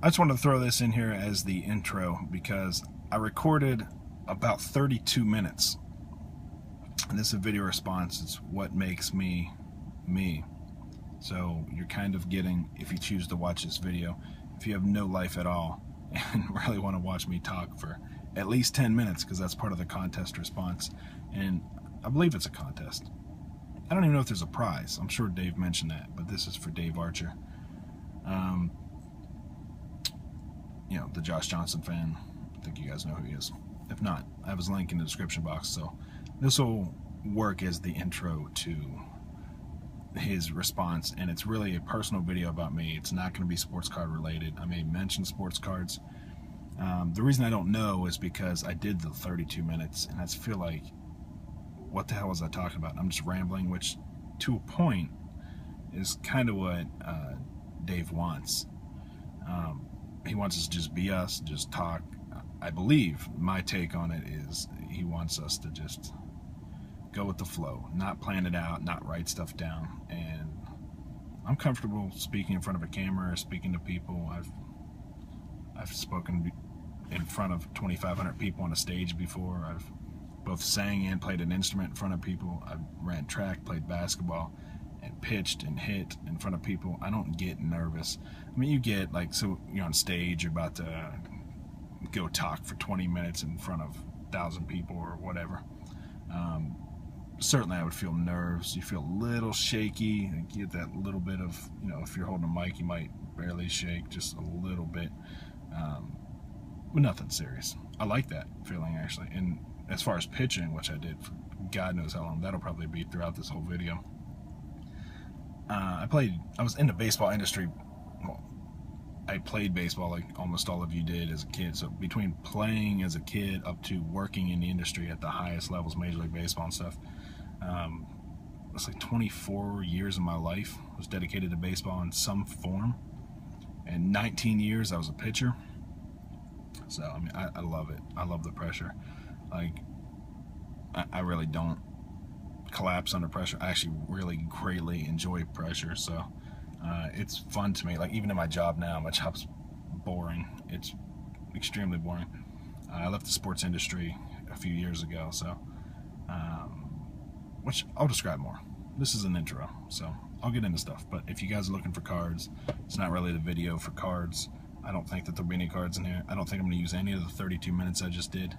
I just wanted to throw this in here as the intro because I recorded about 32 minutes. And this is a video response. It's what makes me, me. So you're kind of getting, if you choose to watch this video, if you have no life at all and really want to watch me talk for at least 10 minutes, because that's part of the contest response. And I believe it's a contest. I don't even know if there's a prize. I'm sure Dave mentioned that, but this is for Dave Archer. You know, the Josh Johnson fan. I think you guys know who he is. If not, I have his link in the description box. So this will work as the intro to his response, and it's really a personal video about me. It's not going to be sports card related. I may mention sports cards. The reason I don't know is because I did the 32 minutes, and I just feel like, what the hell was I talking about? I'm just rambling, which to a point is kind of what Dave wants. He wants us to just be us, just talk. I believe my take on it is he wants us to just go with the flow, not plan it out, not write stuff down. And I'm comfortable speaking in front of a camera, speaking to people. I've spoken in front of 2,500 people on a stage before. I've both sang and played an instrument in front of people. I ran track, played basketball, and pitched and hit in front of people. I don't get nervous. I mean, you get like, so you're on stage, you're about to go talk for 20 minutes in front of 1,000 people or whatever. Certainly I would feel nerves. You feel a little shaky. You get that little bit of, you know, if you're holding a mic, you might barely shake, just a little bit. But nothing serious. I like that feeling, actually. And as far as pitching, which I did for God knows how long, that'll probably be throughout this whole video. I was in the baseball industry. Well, I played baseball like almost all of you did as a kid. So between playing as a kid up to working in the industry at the highest levels, Major League Baseball and stuff, it's like 24 years of my life was dedicated to baseball in some form. And 19 years I was a pitcher. So I mean, I love it. I love the pressure. Like, I really don't collapse under pressure. I actually really greatly enjoy pressure. So it's fun to me. Like, even in my job now, my job's boring. It's extremely boring. I left the sports industry a few years ago, so which I'll describe more. This is an intro, so I'll get into stuff. But if you guys are looking for cards, it's not really the video for cards. I don't think that there'll be any cards in here. I don't think I'm going to use any of the 32 minutes I just did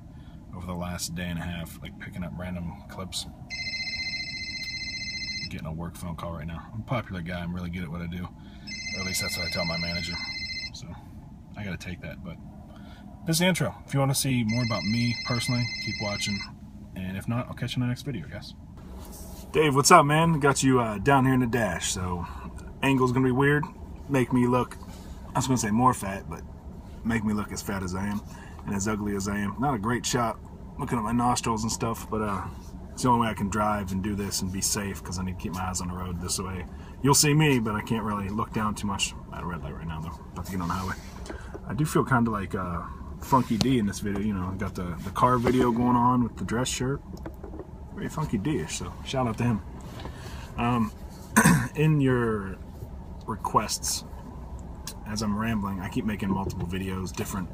over the last day and a half, like picking up random clips. I'm getting a work phone call right now. I'm a popular guy. I'm really good at what I do. Or at least that's what I tell my manager. So I got to take that. But this is the intro. If you want to see more about me personally, keep watching. And if not, I'll catch you in the next video, guys. Dave, what's up, man? Got you down here in the dash. So angle's going to be weird. Make me look, I was going to say more fat, but make me look as fat as I am and as ugly as I am. Not a great shot looking at my nostrils and stuff, but it's the only way I can drive and do this and be safe, because I need to keep my eyes on the road. This way you'll see me, but I can't really look down too much. I'm at a red light right now, though. About to get on the highway. I do feel kind of like Funky D in this video. You know, I got the car video going on with the dress shirt. Very Funky D-ish, so shout out to him. In your requests, as I'm rambling, I keep making multiple videos, different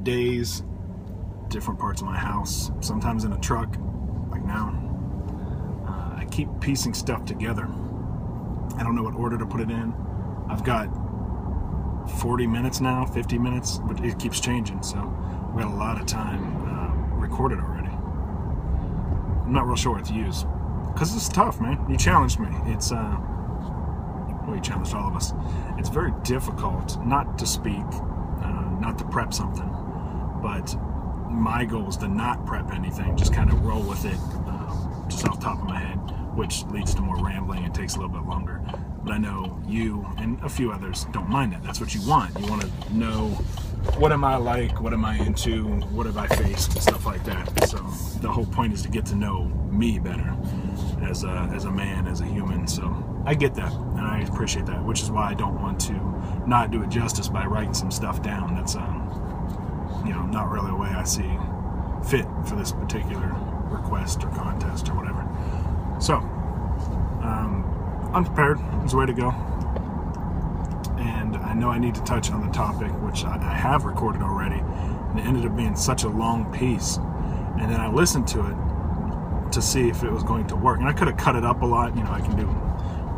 days, different parts of my house, sometimes in a truck, like now. I keep piecing stuff together. I don't know what order to put it in. I've got 40 minutes now, 50 minutes, but it keeps changing, so we got a lot of time recorded already. I'm not real sure what to use, because it's tough, man. You challenged me. It's well, you challenged all of us. It's very difficult not to speak, not to prep something, but my goal is to not prep anything, just kind of roll with it, just off the top of my head, which leads to more rambling and takes a little bit longer. But I know you and a few others don't mind that. That's what you want. You want to know, what am I like, what am I into, what have I faced, and stuff like that. So the whole point is to get to know me better as a man, as a human. So I get that, and I appreciate that, which is why I don't want to not do it justice by writing some stuff down. That's you know, not really a way I see fit for this particular request or contest or whatever. So unprepared is the way to go, and I I know I need to touch on the topic, which I have recorded already, and it ended up being such a long piece. And then I listened to it to see if it was going to work. And I could have cut it up a lot. You know, I can do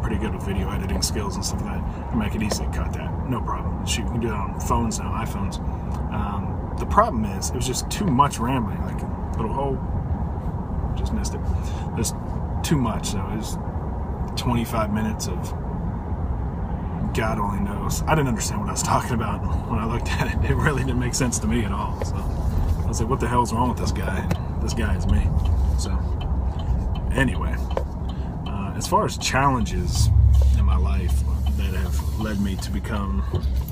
pretty good with video editing skills and stuff like that. I mean, I could easily cut that, no problem. Shoot, you can do that on phones now, iPhones. The problem is, it was just too much rambling, like a little hole. Just missed it. There's too much. So it was 25 minutes of God only knows. I didn't understand what I was talking about when I looked at it. It really didn't make sense to me at all. So I was like, what the hell's wrong with this guy? This guy is me. So anyway, as far as challenges in my life that have led me to become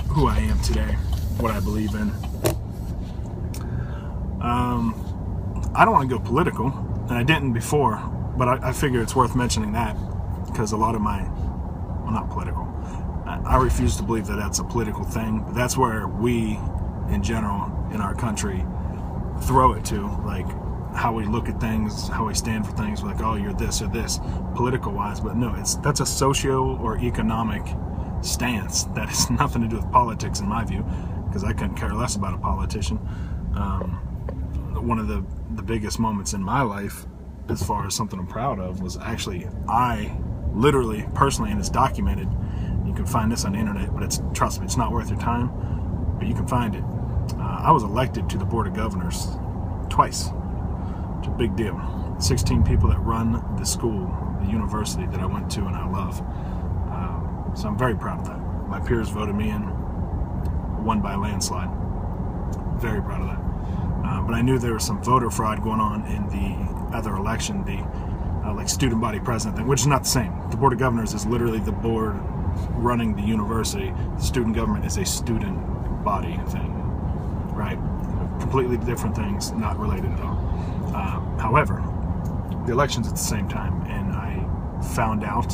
who I am today, what I believe in, I don't want to go political, and I didn't before, but I figure it's worth mentioning that because a lot of my, well, not political, I refuse to believe that that's a political thing, but that's where we, in general, in our country, throw it to, like how we look at things, how we stand for things. We're like, oh, you're this or this, political-wise, but no, that's a socio or economic stance that has nothing to do with politics, in my view, because I couldn't care less about a politician. One of the biggest moments in my life, as far as something I'm proud of, was actually I literally, personally, and it's documented. You can find this on the internet, but trust me, it's not worth your time, but you can find it. I was elected to the Board of Governors twice. It's a big deal. 16 people that run the school, the university that I went to and I love. So I'm very proud of that. My peers voted me in, won by a landslide. Very proud of that. But I knew there was some voter fraud going on in the other election, the like student body president thing, which is not the same. The Board of Governors is literally the board running the university. The student government is a student body thing, right? Completely different things, not related at all. However, the election's at the same time, and I found out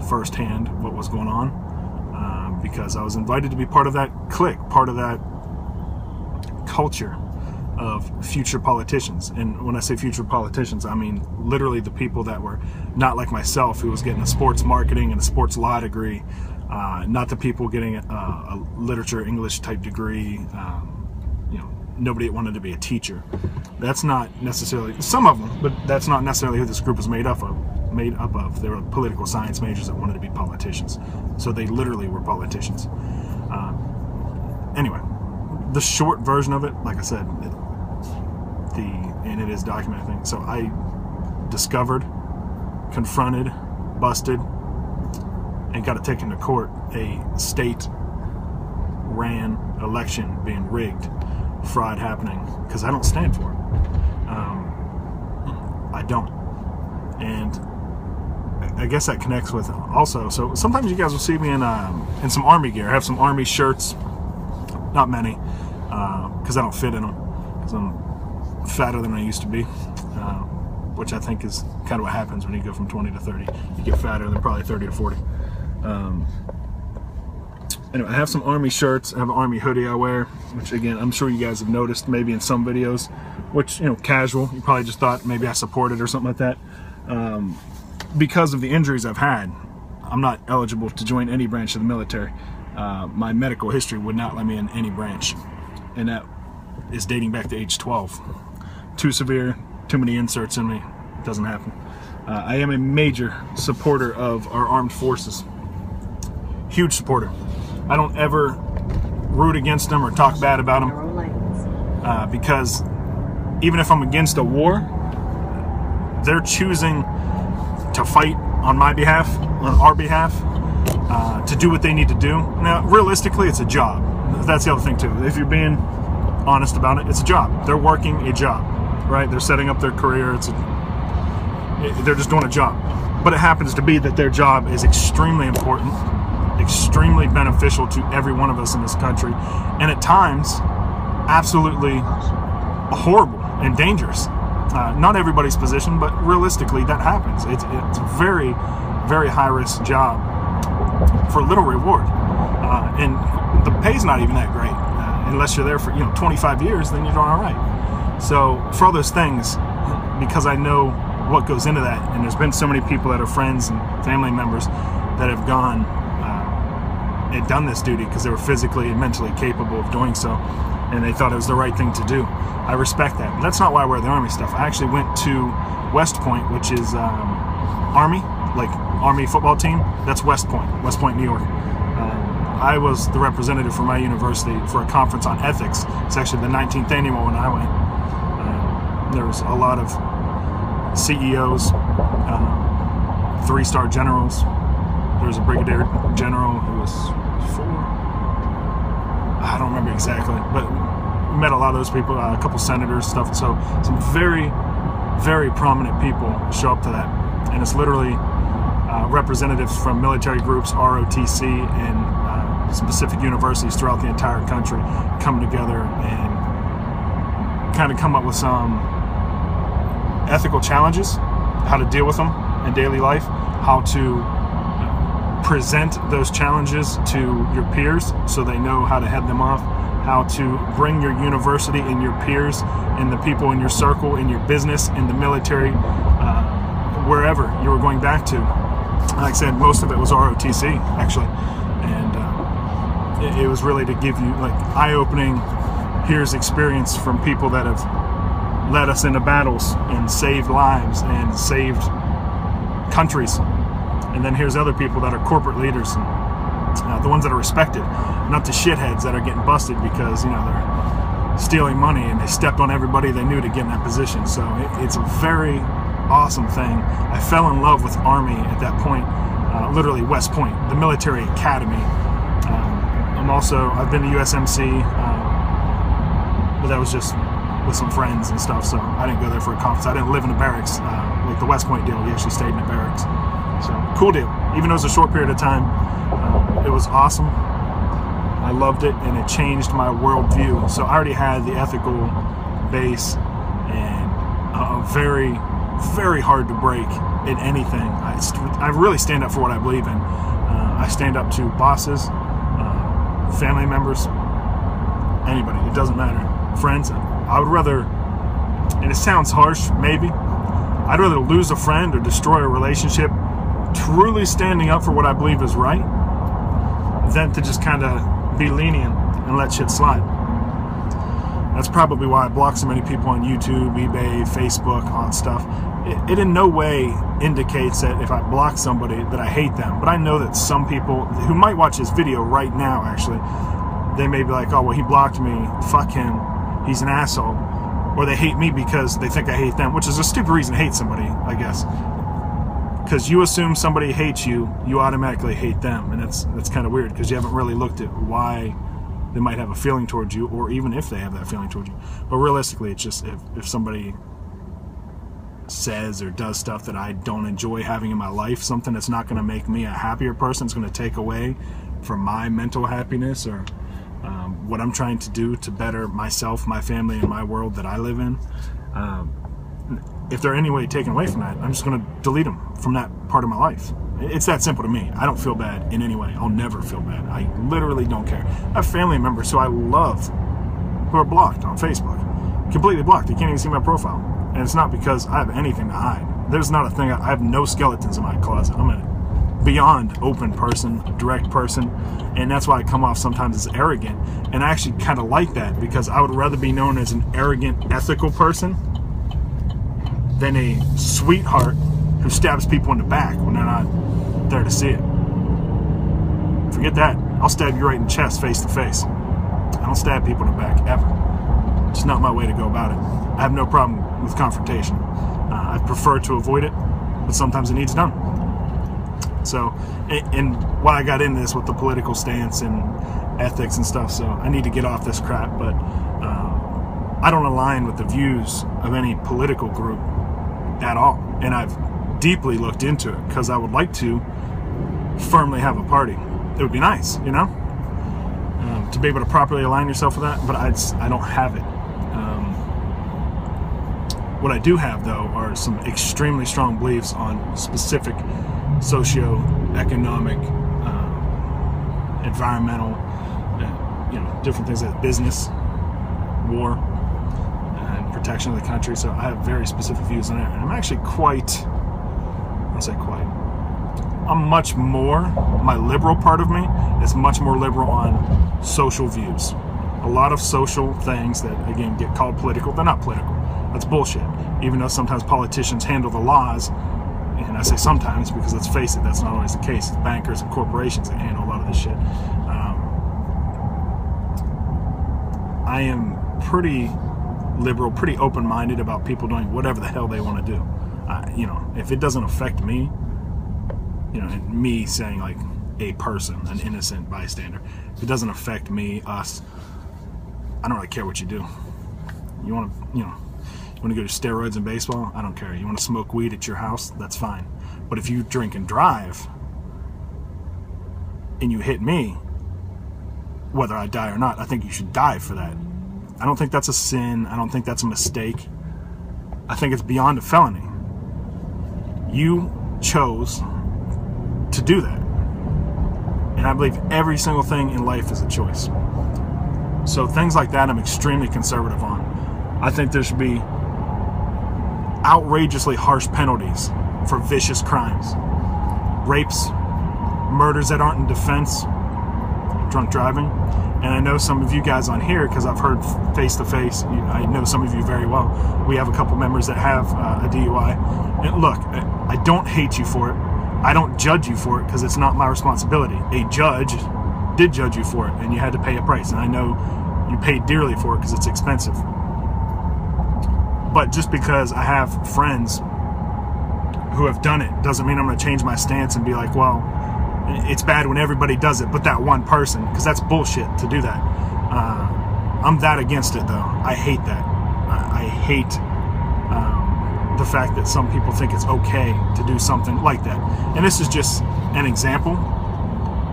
firsthand what was going on because I was invited to be part of that clique, part of that culture of future politicians. And when I say future politicians, I mean literally the people that were not like myself, who was getting a sports marketing and a sports law degree, not the people getting a literature English type degree, you know, nobody wanted to be a teacher. That's not necessarily, some of them, but that's not necessarily who this group was made up of. They were political science majors that wanted to be politicians. So they literally were politicians. Anyway, the short version of it, like I said, and it is documented thing. So I discovered, confronted, busted, and got taken to court a state-ran election being rigged, fraud happening, because I don't stand for it. I don't. And I guess that connects with also, so sometimes you guys will see me in some Army gear. I have some Army shirts, not many, because I don't fit in them, because I'm fatter than I used to be, which I think is kind of what happens when you go from 20 to 30. You get fatter than probably 30 to 40. Anyway, I have some Army shirts. I have an Army hoodie I wear, which again, I'm sure you guys have noticed maybe in some videos, which, you know, casual. You probably just thought maybe I support it or something like that. Because of the injuries I've had, I'm not eligible to join any branch of the military. My medical history would not let me in any branch, and that is dating back to age 12. Too severe, too many inserts in me, it doesn't happen. I am a major supporter of our armed forces. Huge supporter. I don't ever root against them or talk bad about them, because even if I'm against a war, they're choosing to fight on my behalf, on our behalf, to do what they need to do. Now, realistically, it's a job. That's the other thing too. If you're being honest about it, it's a job. They're working a job, right? They're setting up their career. They're just doing a job. But it happens to be that their job is extremely important, extremely beneficial to every one of us in this country, and at times, absolutely horrible and dangerous. Not everybody's position, but realistically, that happens. It's a very, very high-risk job for little reward, and the pay's not even that great. Unless you're there for 25 years, then you're doing all right. So for all those things, because I know what goes into that, and there's been so many people that are friends and family members that have gone had done this duty because they were physically and mentally capable of doing so, and they thought it was the right thing to do. I respect that. But that's not why I wear the Army stuff. I actually went to West Point, which is Army, like Army football team. That's West Point, New York. I was the representative for my university for a conference on ethics. It's actually the 19th annual when I went. There was a lot of CEOs, 3-star generals. There was a brigadier general who was 4. I don't remember exactly, but we met a lot of those people, a couple senators, stuff. So some very, very prominent people show up to that, and it's literally representatives from military groups, ROTC, and specific universities throughout the entire country come together and kind of come up with some ethical challenges, how to deal with them in daily life, how to present those challenges to your peers so they know how to head them off, how to bring your university and your peers and the people in your circle, in your business, in the military, wherever you were going back to. Like I said, most of it was ROTC, actually. And it was really to give you like eye-opening, here's experience from people that have led us into battles and saved lives and saved countries. And then here's other people that are corporate leaders, and the ones that are respected, not the shitheads that are getting busted because, you know, they're stealing money and they stepped on everybody they knew to get in that position. So it's a very awesome thing. I fell in love with Army at that point, literally West Point, the military academy. I've been to USMC, but that was just with some friends and stuff, so I didn't go there for a conference. I didn't live in a barracks, like the West Point deal. We actually stayed in a barracks. So, cool deal. Even though it was a short period of time, it was awesome. I loved it, and it changed my worldview. So I already had the ethical base, and very, very hard to break in anything. I really stand up for what I believe in. I stand up to bosses, family members, anybody. It doesn't matter. Friends. I would rather, and it sounds harsh, maybe, I'd rather lose a friend or destroy a relationship truly standing up for what I believe is right than to just kind of be lenient and let shit slide. That's probably why I block so many people on YouTube, eBay, Facebook, all that stuff. It in no way indicates that if I block somebody that I hate them, but I know that some people who might watch this video right now, actually, they may be like, oh, well, he blocked me, fuck him, he's an asshole. Or they hate me because they think I hate them, which is a stupid reason to hate somebody, I guess. Because you assume somebody hates you, you automatically hate them. And that's kind of weird, because you haven't really looked at why they might have a feeling towards you, or even if they have that feeling towards you. But realistically, it's just if somebody says or does stuff that I don't enjoy having in my life, something that's not going to make me a happier person, it's going to take away from my mental happiness or what I'm trying to do to better myself, my family, and my world that I live in. If they're any way taken away from that, I'm just going to delete them from that part of my life. It's that simple to me. I don't feel bad in any way. I'll never feel bad. I literally don't care. I have family members who I love who are blocked on Facebook. Completely blocked. They can't even see my profile. And it's not because I have anything to hide. There's not a thing. I have no skeletons in my closet. I'm a beyond open person, a direct person, and that's why I come off sometimes as arrogant. And I actually kind of like that, because I would rather be known as an arrogant, ethical person than a sweetheart who stabs people in the back when they're not there to see it. Forget that. I'll stab you right in the chest, face to face. I don't stab people in the back, ever. It's not my way to go about it. I have no problem with confrontation. I prefer to avoid it, but sometimes it needs done. So, and why I got into this with the political stance and ethics and stuff, so I need to get off this crap, but I don't align with the views of any political group at all. And I've deeply looked into it, because I would like to firmly have a party. It would be nice, you know, to be able to properly align yourself with that, but I don't have it. What I do have, though, are some extremely strong beliefs on specific socio-economic, environmental, different things like business, war, and protection of the country. So I have very specific views on it, and I'm actually I'm much more, my liberal part of me is much more liberal on social views. A lot of social things that, again, get called political, they're not political. That's bullshit. Even though sometimes politicians handle the laws, and I say sometimes because let's face it, that's not always the case. It's bankers and corporations that handle a lot of this shit. I am pretty liberal, pretty open-minded about people doing whatever the hell they want to do. You know, if it doesn't affect me, you know, and me saying like a person, an innocent bystander, if it doesn't affect me, us, I don't really care what you do. You want to, you know, you want to go to steroids in baseball? I don't care. You want to smoke weed at your house? That's fine. But if you drink and drive and you hit me, whether I die or not, I think you should die for that. I don't think that's a sin. I don't think that's a mistake. I think it's beyond a felony. You chose to do that. And I believe every single thing in life is a choice. So things like that I'm extremely conservative on. I think there should be outrageously harsh penalties for vicious crimes. Rapes, murders that aren't in defense, drunk driving. And I know some of you guys on here, because I've heard face to face, I know some of you very well. We have a couple members that have a DUI. And look, I don't hate you for it. I don't judge you for it because it's not my responsibility. A judge did judge you for it, and you had to pay a price. And I know you paid dearly for it because it's expensive. But just because I have friends who have done it doesn't mean I'm going to change my stance and be like, well, it's bad when everybody does it but that one person, because that's bullshit to do that. I'm that against it, though. I hate that. I hate the fact that some people think it's okay to do something like that. And this is just an example,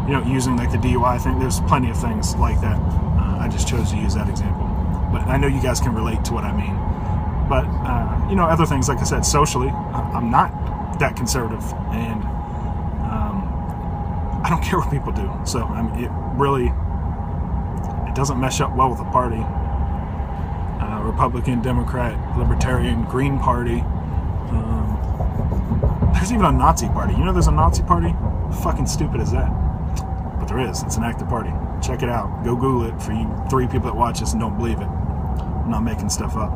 you know, using like the DUI thing. There's plenty of things like that. I just chose to use that example. But I know you guys can relate to what I mean. But, you know, other things, like I said, socially, I'm not that conservative. And I don't care what people do. So, I mean, it doesn't mesh up well with the party. Republican, Democrat, Libertarian, Green Party. There's even a Nazi party. You know there's a Nazi party? How fucking stupid is that? But there is. It's an active party. Check it out. Go Google it for you 3 people that watch this and don't believe it. I'm not making stuff up.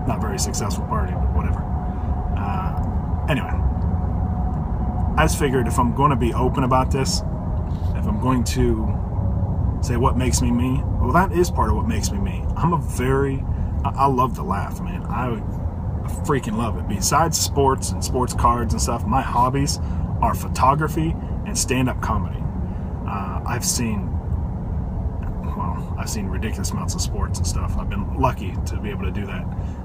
Not very successful party, but whatever. Anyway. I just figured if I'm going to be open about this, if I'm going to say what makes me me, well, that is part of what makes me me. I love to laugh, man. I freaking love it. Besides sports and sports cards and stuff, my hobbies are photography and stand-up comedy. I've seen ridiculous amounts of sports and stuff. I've been lucky to be able to do that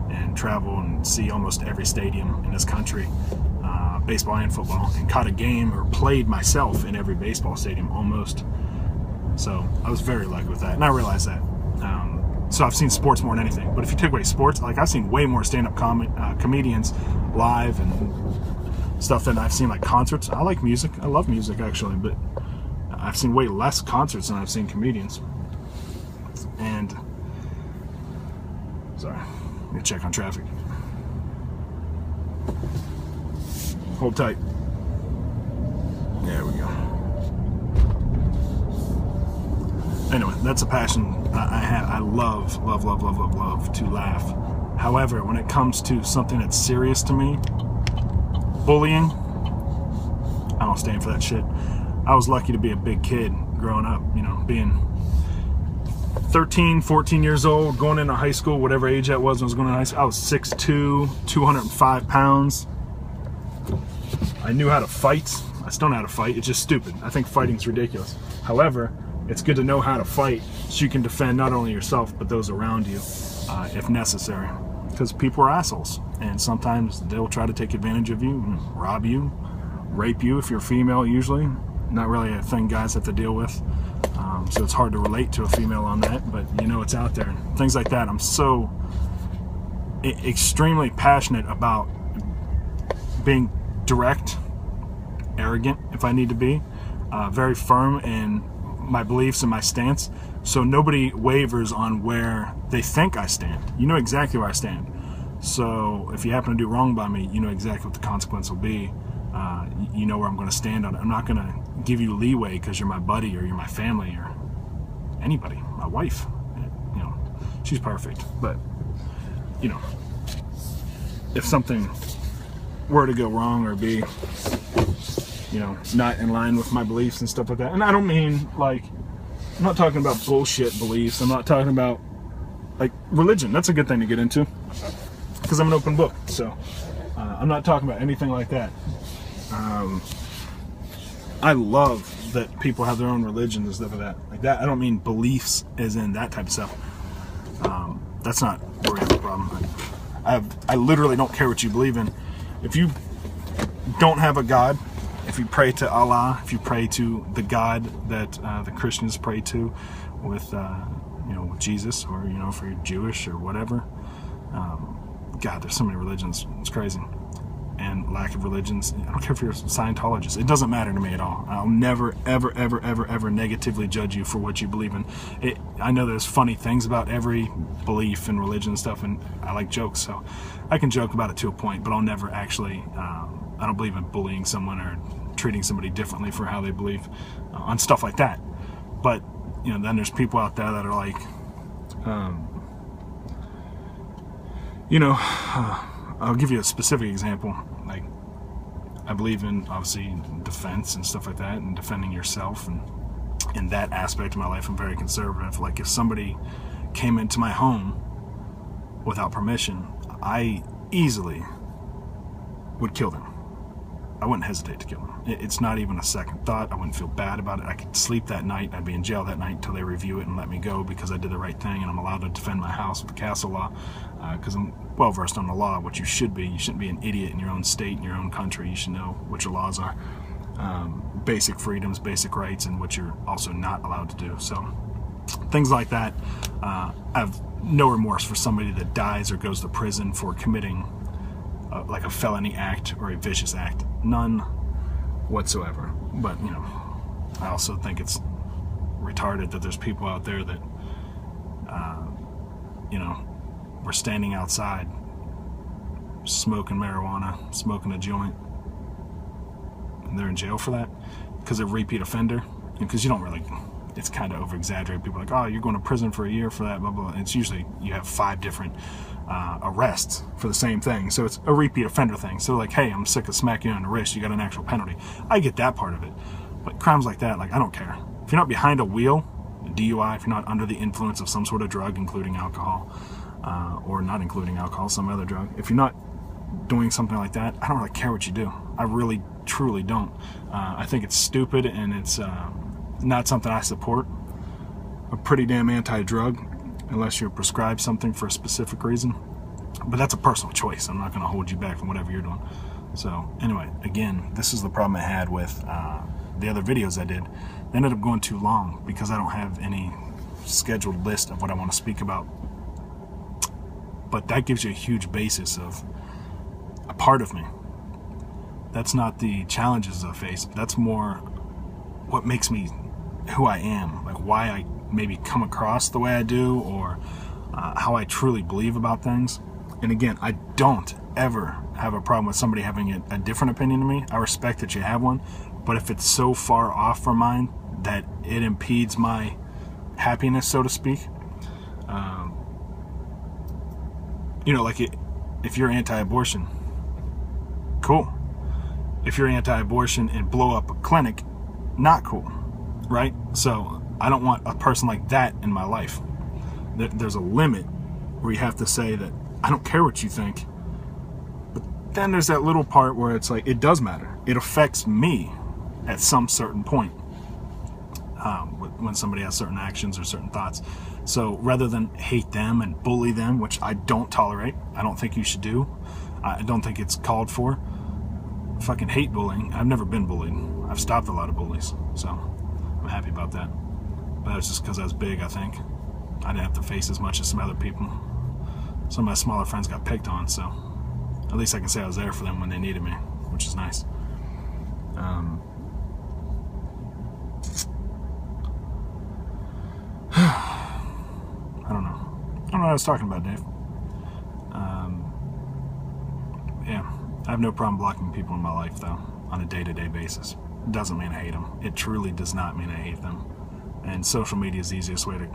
and travel and see almost every stadium in this country, baseball and football, and caught a game or played myself in every baseball stadium almost. So I was very lucky with that, and I realized that. So I've seen sports more than anything. But if you take away sports, like I've seen way more stand-up comedians live and stuff than I've seen like concerts. I like music. I love music actually, but I've seen way less concerts than I've seen comedians. And sorry, let me check on traffic. Hold tight. There we go. Anyway, that's a passion I have. I love to laugh. However, when it comes to something that's serious to me, bullying, I don't stand for that shit. I was lucky to be a big kid growing up, you know, being 13, 14 years old, going into high school, whatever age that was when I was going into high school. I was 6'2", 205 pounds. I knew how to fight. I still know how to fight. It's just stupid. I think fighting's ridiculous. However, it's good to know how to fight so you can defend not only yourself but those around you if necessary, because people are assholes and sometimes they'll try to take advantage of you and rob you, rape you if you're female. Usually not really a thing guys have to deal with, so it's hard to relate to a female on that, but you know it's out there. Things like that. I'm so extremely passionate about being direct, arrogant if I need to be, very firm in my beliefs and my stance, so nobody wavers on where they think I stand. You know exactly where I stand. So if you happen to do wrong by me, you know exactly what the consequence will be. You know where I'm going to stand on it. I'm not going to give you leeway because you're my buddy or you're my family or anybody. My wife, you know, she's perfect. But, you know, if something were to go wrong or be, you know, not in line with my beliefs and stuff like that. And I don't mean, like, I'm not talking about bullshit beliefs. I'm not talking about, like, religion. That's a good thing to get into because I'm an open book. So I'm not talking about anything like that. I love that people have their own religion and stuff like that. I don't mean beliefs as in that type of stuff. That's not where we have a problem. I literally don't care what you believe in. If you don't have a God, if you pray to Allah, if you pray to the God that the Christians pray to with, you know, with Jesus, or, you know, if you're Jewish or whatever, God, there's so many religions. It's crazy. And lack of religions. I don't care if you're a Scientologist. It doesn't matter to me at all. I'll never, ever, ever, ever, ever negatively judge you for what you believe in. I know there's funny things about every belief and religion and stuff, and I like jokes, so I can joke about it to a point, but I'll never actually, I don't believe in bullying someone or treating somebody differently for how they believe on stuff like that. But, you know, then there's people out there that are like, you know, I'll give you a specific example. Like, I believe in, obviously, defense and stuff like that, and defending yourself. And in that aspect of my life, I'm very conservative. Like, if somebody came into my home without permission, I easily would kill them. I wouldn't hesitate to kill them. It's not even a second thought. I wouldn't feel bad about it. I could sleep that night. I'd be in jail that night until they review it and let me go because I did the right thing and I'm allowed to defend my house with the castle law because I'm well versed on the law, which you should be. You shouldn't be an idiot in your own state, in your own country. You should know what your laws are. Basic freedoms, basic rights, and what you're also not allowed to do. So things like that. I have no remorse for somebody that dies or goes to prison for committing like a felony act or a vicious act. None whatsoever. But, you know, I also think it's retarded that there's people out there that, you know, we're standing outside smoking marijuana, smoking a joint, and they're in jail for that because they're a repeat offender. Because you don't really, it's kind of over-exaggerated. People are like, oh, you're going to prison for a year for that, blah, blah. It's usually you have 5 different arrests for the same thing. So it's a repeat offender thing. So like, hey, I'm sick of smacking you on the wrist. You got an actual penalty. I get that part of it. But crimes like that, like, I don't care. If you're not behind a wheel, a DUI, if you're not under the influence of some sort of drug, including alcohol, or not including alcohol, some other drug, if you're not doing something like that, I don't really care what you do. I really, truly don't. I think it's stupid and it's not something I support. I'm pretty damn anti-drug unless you're prescribed something for a specific reason. But that's a personal choice. I'm not going to hold you back from whatever you're doing. So anyway, again, this is the problem I had with the other videos I did. They ended up going too long because I don't have any scheduled list of what I want to speak about. But that gives you a huge basis of a part of me. That's not the challenges I face. That's more what makes me who I am, like why I maybe come across the way I do, or how I truly believe about things. And again, I don't ever have a problem with somebody having a different opinion than me. I respect that you have one, but if it's so far off from mine that it impedes my happiness, so to speak, you know, like if you're anti-abortion, cool. If you're anti-abortion and blow up a clinic, not cool, right? So I don't want a person like that in my life. There's a limit where you have to say that I don't care what you think. But then there's that little part where it's like, it does matter. It affects me at some certain point when somebody has certain actions or certain thoughts. So rather than hate them and bully them, which I don't tolerate, I don't think you should do. I don't think it's called for. Fucking hate bullying. I've never been bullied. I've stopped a lot of bullies, so I'm happy about that. But that's just because I was big, I think. I didn't have to face as much as some other people. Some of my smaller friends got picked on, so at least I can say I was there for them when they needed me, which is nice. I don't know what I was talking about, Dave. Yeah, I have no problem blocking people in my life, though. on a day-to-day basis. It doesn't mean I hate them. It truly does not mean I hate them. And social media is the easiest way to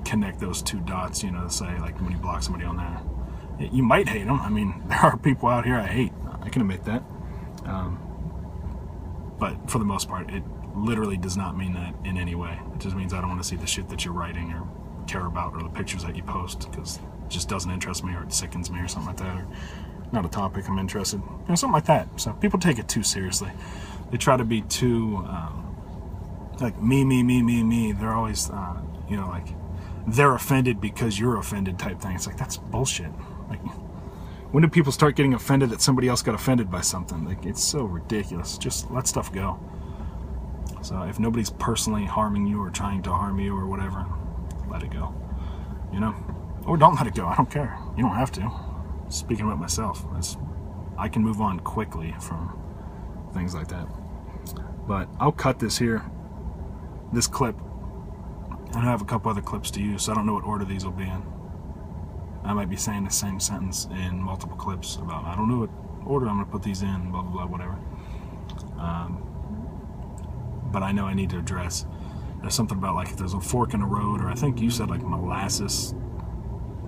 connect those two dots, you know, to say, like, when you block somebody on there. You might hate them. I mean, there are people out here I hate. I can admit that. But for the most part, it literally does not mean that in any way. It just means I don't want to see the shit that you're writing or care about, or the pictures that you post, because it just doesn't interest me, or it sickens me, or something like that, or not a topic I'm interested in, you know, something like that. So people take it too seriously. They try to be too like me. They're always you know, like they're offended because you're offended type thing. It's like, that's bullshit. Like, when do people start getting offended that somebody else got offended by something? Like, it's so ridiculous. Just let stuff go. So if nobody's personally harming you or trying to harm you or whatever, let it go, you know? Or don't let it go. I don't care. You don't have to. Speaking about myself, I can move on quickly from things like that. But I'll cut this here, this clip. I have a couple other clips to use, so I don't know what order these will be in. I might be saying the same sentence in multiple clips about, I don't know what order I'm going to put these in, blah, blah, blah, whatever. But I know I need to address, there's something about, like, if there's a fork in the road, or I think you said, like, molasses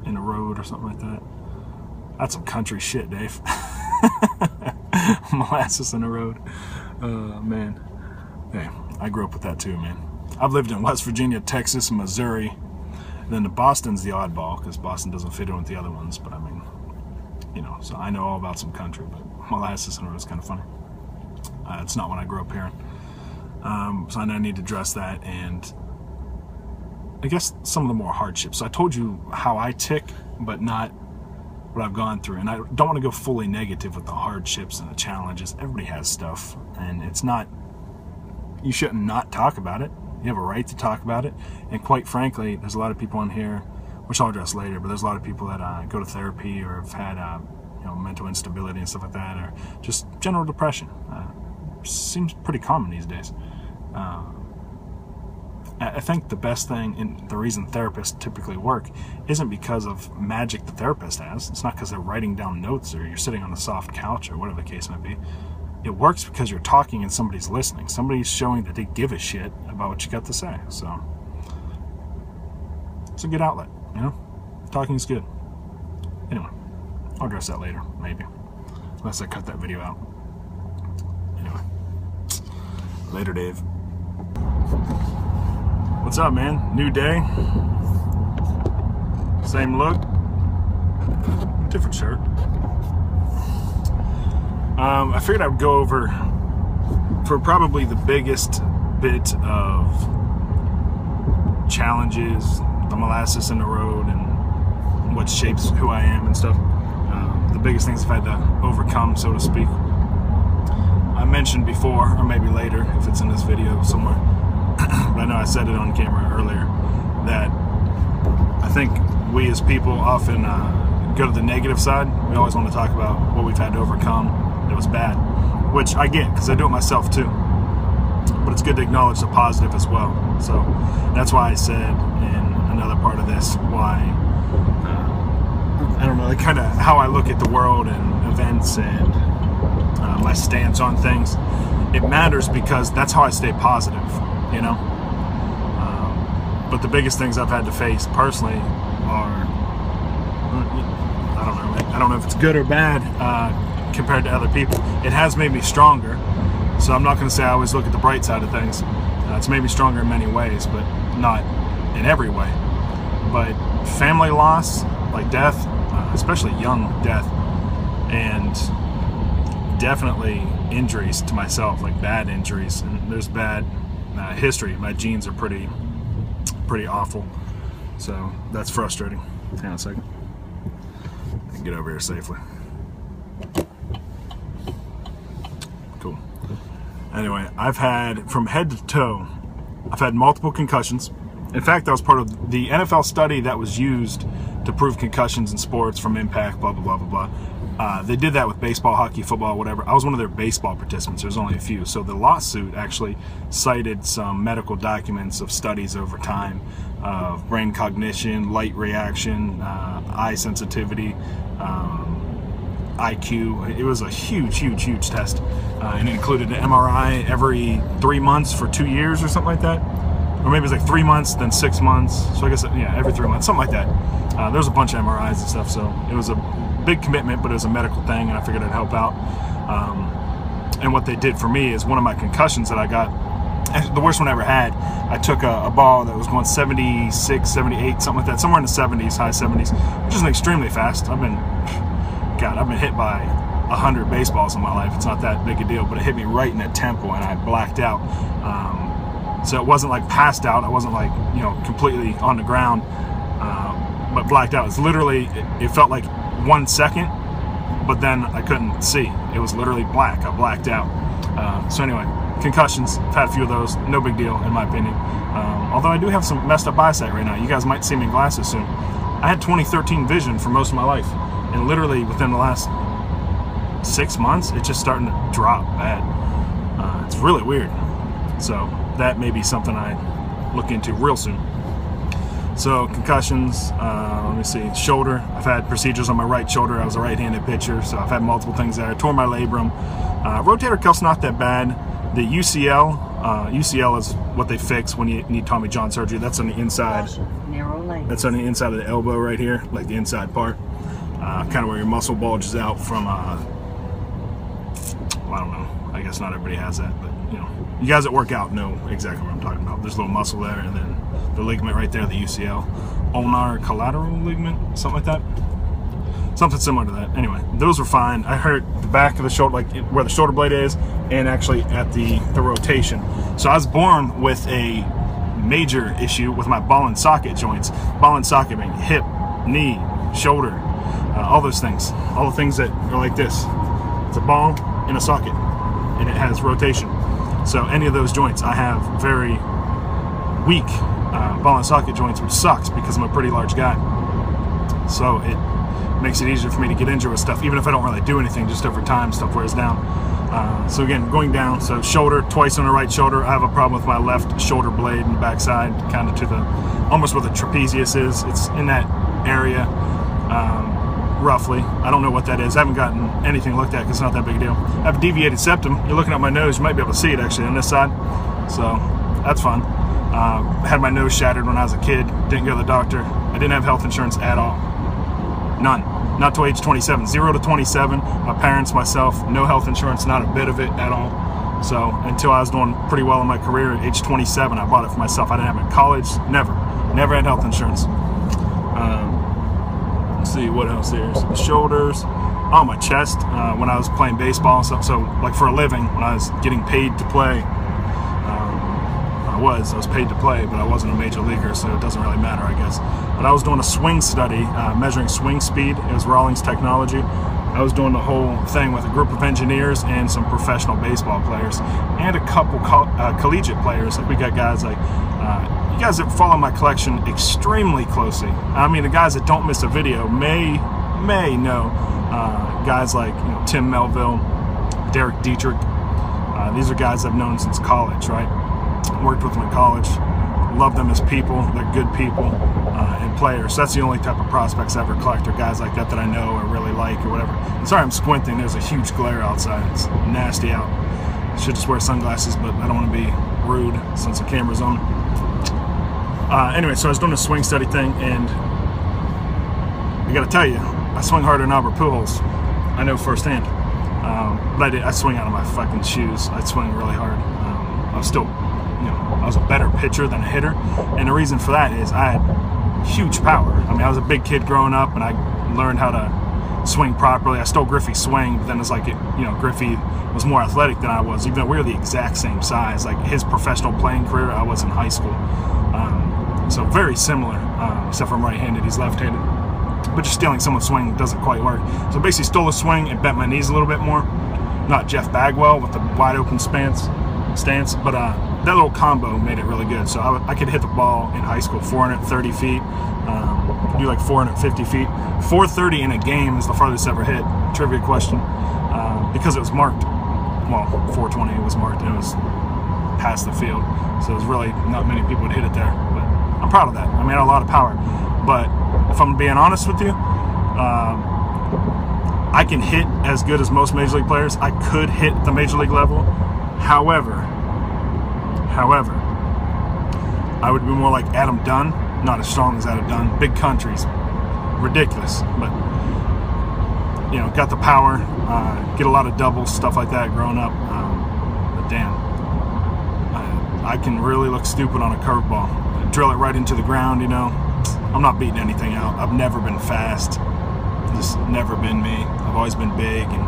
in the road or something like that. That's some country shit, Dave. Molasses in the road. Man. Hey, I grew up with that too, man. I've lived in West Virginia, Texas, and Missouri. And then Boston's the oddball, because Boston doesn't fit in with the other ones. But I mean, you know, so I know all about some country, but molasses in the road is kind of funny. It's not what I grew up hearing. So I know I need to address that, and I guess some of the more hardships. So I told you how I tick, but not what I've gone through. And I don't want to go fully negative with the hardships and the challenges. Everybody has stuff, and it's not, you shouldn't not talk about it. You have a right to talk about it. And quite frankly, there's a lot of people in here, which I'll address later, but there's a lot of people that go to therapy or have had you know, mental instability and stuff like that, or just general depression. Seems pretty common these days. I think the best thing, and the reason therapists typically work, isn't because of magic the therapist has. It's not because they're writing down notes or you're sitting on a soft couch or whatever the case might be. It works because you're talking and somebody's listening. Somebody's showing that they give a shit about what you got to say. So it's a good outlet, you know? Talking is good. Anyway, I'll address that later, maybe. Unless I cut that video out. Anyway. Later, Dave. What's up, man? New day. Same look. Different shirt. I figured I would go over, for probably the biggest bit of challenges, the molasses in the road, and what shapes who I am and stuff. The biggest things I've had to overcome, so to speak. I mentioned before, or maybe later, if it's in this video somewhere, but I know I said it on camera earlier, that I think we as people often go to the negative side. We always want to talk about what we've had to overcome that was bad, which I get, because I do it myself too. But it's good to acknowledge the positive as well. So that's why I said in another part of this why, I don't know, like kind of how I look at the world and events and my stance on things. It matters because that's how I stay positive, you know? But the biggest things I've had to face personally are, I don't know if it's good or bad compared to other people. It has made me stronger, so I'm not going to say I always look at the bright side of things. It's made me stronger in many ways, but not in every way. But family loss, like death, especially young death, and definitely injuries to myself, like bad injuries, and there's bad history. My genes are pretty awful, so that's frustrating. Hang on a second. I can get over here safely. Cool. Anyway, I've had, from head to toe, I've had multiple concussions. In fact, that was part of the NFL study that was used to prove concussions in sports from impact, blah, blah, blah, blah, blah. They did that with baseball, hockey, football, whatever. I was one of their baseball participants. There's only a few. So the lawsuit actually cited some medical documents of studies over time of brain cognition, light reaction, eye sensitivity, IQ. It was a huge test, and it included an MRI every 3 months for 2 years or something like that, or maybe it was like 3 months, then 6 months. So I guess, yeah, every 3 months, something like that. There was a bunch of MRIs and stuff, so it was a big commitment, but it was a medical thing, and I figured I'd help out. And what they did for me is one of my concussions that I got, the worst one I ever had, I took a ball that was going 76, 78, something like that, somewhere in the 70s, high 70s, which is extremely fast. I've been hit by 100 baseballs in my life. It's not that big a deal, but it hit me right in the temple, and I blacked out. So it wasn't like passed out. I wasn't like, you know, completely on the ground, but blacked out. It's literally, it felt like 1 second, but then I couldn't see. It was literally black. I blacked out. So anyway, concussions, I've had a few of those, no big deal in my opinion. Although I do have some messed up eyesight right now. You guys might see me in glasses soon. I had 20/13 vision for most of my life, and literally within the last 6 months, it's just starting to drop bad. It's really weird. So that may be something I look into real soon. So concussions, let me see, shoulder. I've had procedures on my right shoulder. I was a right-handed pitcher, so I've had multiple things there. I tore my labrum. Rotator cuff's not that bad. The UCL, UCL is what they fix when you need Tommy John surgery. That's on the inside. That's on the inside of the elbow right here, like the inside part. Kind of where your muscle bulges out from, well, I don't know. I guess not everybody has that, but you know, you guys that work out know exactly what I'm talking about. There's a little muscle there, and then the ligament right there, the UCL, ulnar collateral ligament, something like that. Something similar to that. Anyway, those were fine. I hurt the back of the shoulder, like where the shoulder blade is, and actually at the rotation. So I was born with a major issue with my ball and socket joints. Ball and socket being hip, knee, shoulder, all those things. All the things that are like this. It's a ball in a socket, and it has rotation. So any of those joints, I have very weak ball and socket joints, which sucks because I'm a pretty large guy. So it makes it easier for me to get injured with stuff, even if I don't really do anything. Just over time, stuff wears down. So again, going down, so shoulder, twice on the right shoulder. I have a problem with my left shoulder blade in the backside, kind of to the, almost where the trapezius is. It's in that area, roughly. I don't know what that is. I haven't gotten anything looked at because it's not that big a deal. I have a deviated septum. You're looking at my nose, you might be able to see it actually on this side. So that's fun. Had my nose shattered when I was a kid. Didn't go to the doctor. I didn't have health insurance at all. None. Not till age 27. 0 to 27. My parents, myself, no health insurance, not a bit of it at all. So until I was doing pretty well in my career at age 27, I bought it for myself. I didn't have it in college. Never had health insurance. Let's see what else here. So shoulders. Oh, my chest. When I was playing baseball and stuff. So like for a living, when I was getting paid to play, I was paid to play, but I wasn't a major leaguer, so it doesn't really matter, I guess. But I was doing a swing study, measuring swing speed. It was Rawlings technology. I was doing the whole thing with a group of engineers and some professional baseball players and a couple collegiate players. Like we got guys like, you guys that follow my collection extremely closely. I mean, the guys that don't miss a video may know guys like, you know, Tim Melville, Derek Dietrich. These are guys I've known since college, right? Worked with them in college, love them as people. They're good people and players. So that's the only type of prospects I ever collect, are guys like that that I know or really like or whatever. And sorry I'm squinting, there's a huge glare outside. It's nasty out. Should just wear sunglasses, but I don't want to be rude since the camera's on. Anyway, so I was doing a swing study thing, and I gotta tell you, I swing harder than Albert Pujols. I know firsthand. But I swing out of my fucking shoes. I swing really hard. I was still, you know, I was a better pitcher than a hitter, and the reason for that is I had huge power. I mean, I was a big kid growing up, and I learned how to swing properly. I stole Griffey's swing, but then it's like, you know, Griffey was more athletic than I was, even though we were the exact same size. Like his professional playing career, I was in high school. So very similar, except for I'm right-handed, he's left-handed. But just stealing someone's swing doesn't quite work. So basically stole a swing and bent my knees a little bit more. Not Jeff Bagwell with the wide open stance, but that little combo made it really good. So I could hit the ball in high school 430 feet, do like 450 feet. 430 in a game is the farthest ever hit. Trivia question. Because it was marked. Well, 420 was marked, and it was past the field. So it was really not many people would hit it there. But I'm proud of that. I mean, I had a lot of power. But if I'm being honest with you, I I can hit as good as most major league players. I could hit the major league level. However, I would be more like Adam Dunn. Not as strong as Adam Dunn. Big countries, ridiculous. But you know, got the power. Get a lot of doubles, stuff like that growing up. But damn, I can really look stupid on a curveball. Drill it right into the ground. You know, I'm not beating anything out. I've never been fast. Just never been me. I've always been big and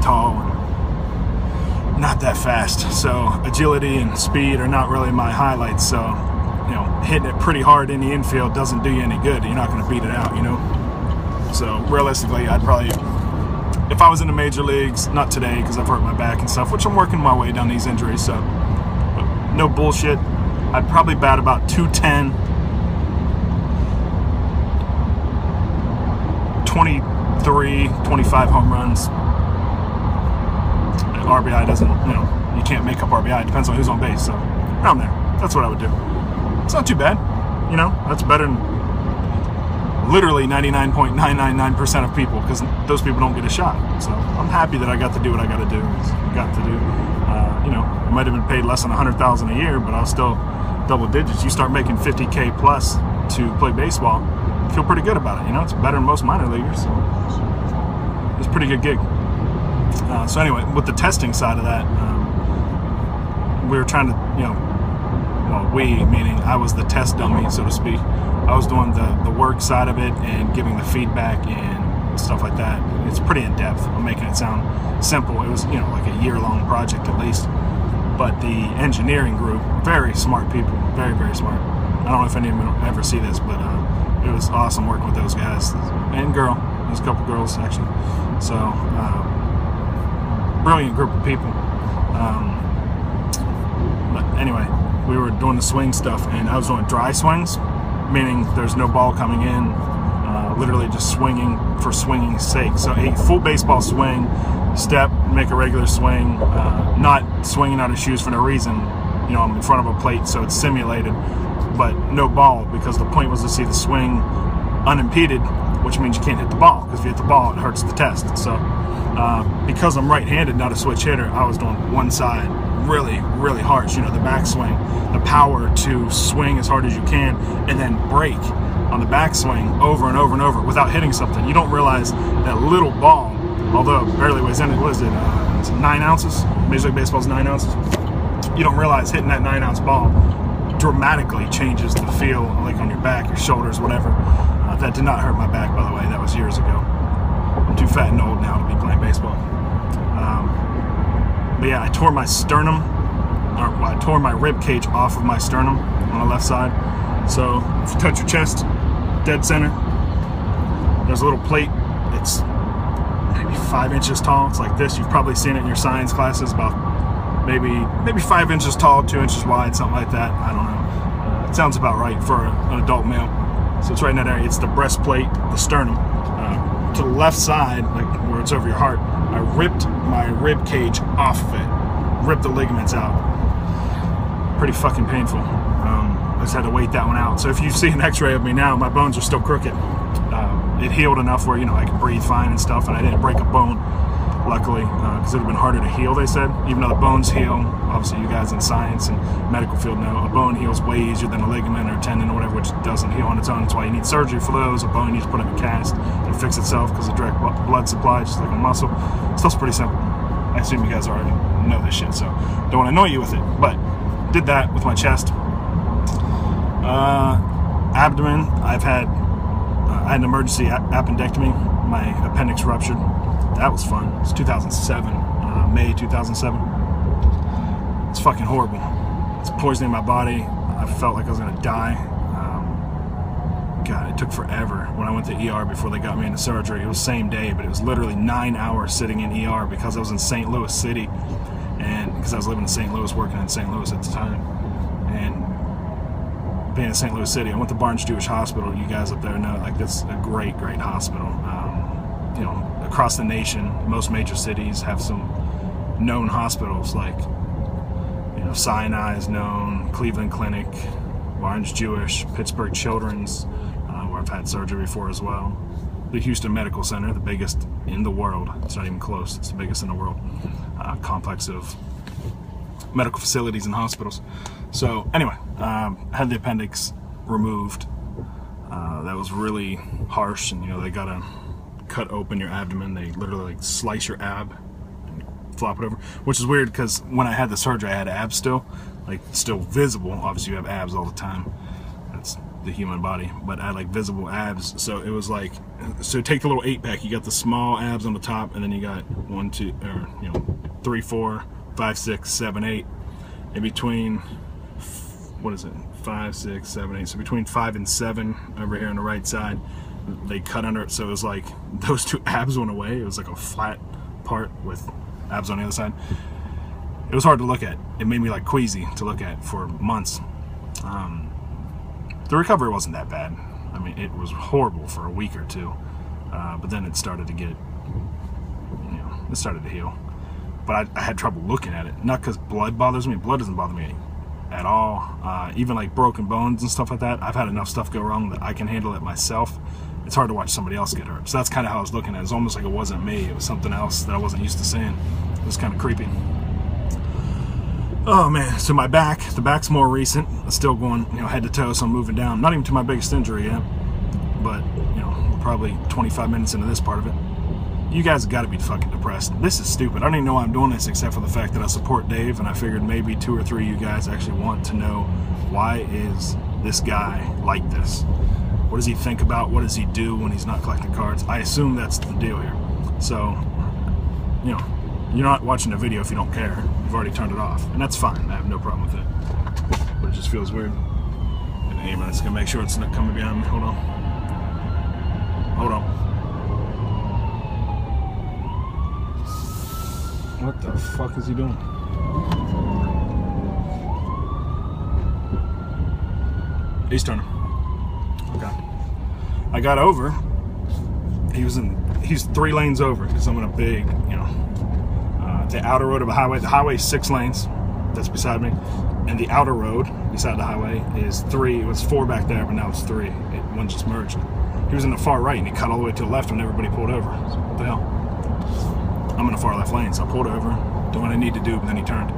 tall and not that fast. So agility and speed are not really my highlights. So, you know, hitting it pretty hard in the infield doesn't do you any good. You're not going to beat it out, you know. So realistically, I'd probably, if I was in the major leagues, not today because I've hurt my back and stuff, which I'm working my way down these injuries. So no bullshit. I'd probably bat about 210. 23, 25 home runs. RBI doesn't, you know, you can't make up RBI. It depends on who's on base. So around there. That's what I would do. It's not too bad. You know, that's better than literally 99.999% of people, because those people don't get a shot. So I'm happy that I got to do what I got to do. You know, I might have been paid less than $100,000 a year, but I was still double digits. You start making 50K plus to play baseball, feel pretty good about it. You know, it's better than most minor leaguers. So it's a pretty good gig. So anyway, with the testing side of that, we were trying to, you know, well, we, meaning I was the test dummy, so to speak. I was doing the work side of it and giving the feedback and stuff like that. It's pretty in-depth. I'm making it sound simple. It was, you know, like a year-long project at least. But the engineering group, very smart people, very, very smart. I don't know if any of them ever see this, but it was awesome working with those guys and girl. There's a couple girls actually. So brilliant group of people. But anyway, we were doing the swing stuff, and I was doing dry swings, meaning there's no ball coming in. Literally just swinging for swinging's sake. So a full baseball swing, step, make a regular swing, not swinging out of shoes for no reason. You know, I'm in front of a plate, so it's simulated, but no ball, because the point was to see the swing unimpeded, which means you can't hit the ball, because if you hit the ball, it hurts the test. So because I'm right-handed, not a switch hitter, I was doing one side really, really harsh. You know, the backswing, the power to swing as hard as you can, and then break on the backswing over and over and over without hitting something. You don't realize that little ball, although it barely weighs in it, what is it, it's 9 ounces? Major League Baseball's 9 ounces. You don't realize hitting that 9-ounce ball dramatically changes the feel, like on your back, your shoulders, whatever. That did not hurt my back, by the way. That was years ago. I'm too fat and old now to be playing baseball. But yeah, I tore my sternum, I tore my rib cage off of my sternum on the left side. So if you touch your chest, dead center, there's a little plate. It's maybe 5 inches tall. It's like this. You've probably seen it in your science classes, about maybe 5 inches tall, 2 inches wide, something like that. I don't know. It sounds about right for an adult male. So it's right in that area. It's the breastplate, the sternum. To the left side, like where it's over your heart, I ripped my rib cage off of it. Ripped the ligaments out. Pretty fucking painful. I just had to wait that one out. So if you see an x-ray of me now, my bones are still crooked. It healed enough where, you know, I can breathe fine and stuff, and I didn't break a bone, luckily, because it would have been harder to heal, they said. Even though the bones heal, obviously you guys in science and medical field know, a bone heals way easier than a ligament or a tendon or whatever, which doesn't heal on its own. That's why you need surgery for those. A bone, you just put in a cast and fix itself because of direct blood supply, just like a muscle. Stuff's pretty simple. I assume you guys already know this shit, so don't want to annoy you with it. But did that with my chest. Abdomen, I had an emergency appendectomy. My appendix ruptured. That was fun. It was 2007, May 2007. It's fucking horrible. It's poisoning my body. I felt like I was gonna die. God, it took forever when I went to ER before they got me into surgery. It was same day, but it was literally 9 hours sitting in ER because I was in St. Louis City, and because I was living in St. Louis, working in St. Louis at the time, and being in St. Louis City, I went to Barnes Jewish Hospital. You guys up there know, like, that's a great, great hospital. You know, across the nation, most major cities have some known hospitals, like, you know, Sinai is known, Cleveland Clinic, Barnes Jewish, Pittsburgh Children's, where I've had surgery before as well. the Houston Medical Center, the biggest in the world. It's not even close. It's the biggest in the world. Complex of medical facilities and hospitals. So anyway, had the appendix removed. That was really harsh, and they gotta cut open your abdomen. They literally like slice your ab and flop it over, which is weird because when I had the surgery, I had abs still visible. Obviously, you have abs all the time. That's the human body, but I had like visible abs. So it was like, so take the little 8-pack. You got the small abs on the top, and then you got 1, 2, or 3, 4, 5, 6, 7, 8. In between, what is it? 5, 6, 7, 8. So between 5 and 7 over here on the right side, they cut under it. So it was like those 2 abs went away. It was like a flat part with abs on the other side. It was hard to look at. It made me like queasy to look at for months. The recovery wasn't that bad. I mean, it was horrible for a week or 2, but then it started to get, it started to heal. But I had trouble looking at it, not because blood bothers me. Blood doesn't bother me at all. Even like broken bones and stuff like that. I've had enough stuff go wrong that I can handle it myself. It's hard to watch somebody else get hurt. So that's kind of how I was looking at it. It was almost like it wasn't me. It was something else that I wasn't used to seeing. It was kind of creepy. Oh man, so my back, the back's more recent. It's still going, head to toe, so I'm moving down. Not even to my biggest injury yet, but, we're probably 25 minutes into this part of it. You guys have got to be fucking depressed. This is stupid. I don't even know why I'm doing this except for the fact that I support Dave, and I figured maybe 2 or 3 of you guys actually want to know, why is this guy like this? What does he think about? What does he do when he's not collecting cards? I assume that's the deal here. So, you're not watching the video if you don't care. You've already turned it off, and that's fine. I have no problem with it. But it just feels weird. And aim it. It's gonna make sure it's not coming behind me. Hold on. Hold on. What the fuck is he doing? He's turning. Okay. I got over. He's 3 lanes over because I'm in a big, the outer road of a highway. The highway is 6 lanes. That's beside me. And the outer road beside the highway is 3. It was 4 back there, but now it's 3. One just merged. He was in the far right, and he cut all the way to the left when everybody pulled over. So what the hell? I'm in the far left lane, so I pulled over, doing what I need to do, but then he turned.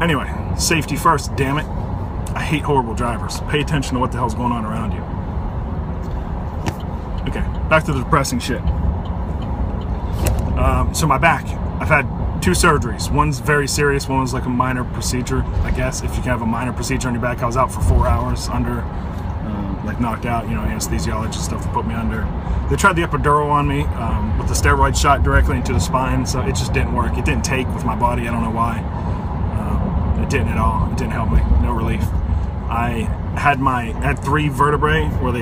Anyway, safety first, damn it. I hate horrible drivers. Pay attention to what the hell's going on around you. Okay, back to the depressing shit. So my back, I've had 2 surgeries. One's very serious, one was like a minor procedure, I guess, if you can have a minor procedure on your back. I was out for 4 hours under, like knocked out, anesthesiologist stuff to put me under. They tried the epidural on me with the steroid shot directly into the spine, so it just didn't work. It didn't take with my body, I don't know why. It didn't at all. It didn't help me, no relief. I had 3 vertebrae where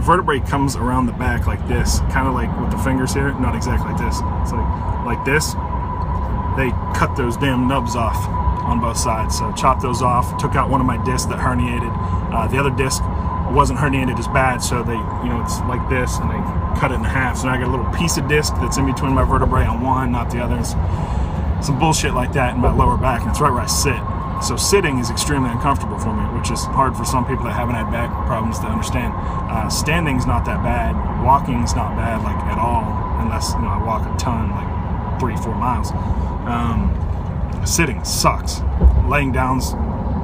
vertebrae comes around the back like this, kind of like with the fingers here, not exactly like this. It's like this. They cut those damn nubs off on both sides, so chopped those off, took out one of my discs that herniated. The other disc wasn't herniated as bad, so they, it's like this, and they cut it in half. So now I got a little piece of disc that's in between my vertebrae on one, not the others. Some bullshit like that in my lower back, and it's right where I sit. So sitting is extremely uncomfortable for me, which is hard for some people that haven't had back problems to understand. Standing's not that bad. Walking's not bad, like at all, unless I walk a ton, like 3-4 miles. Sitting sucks. Laying down's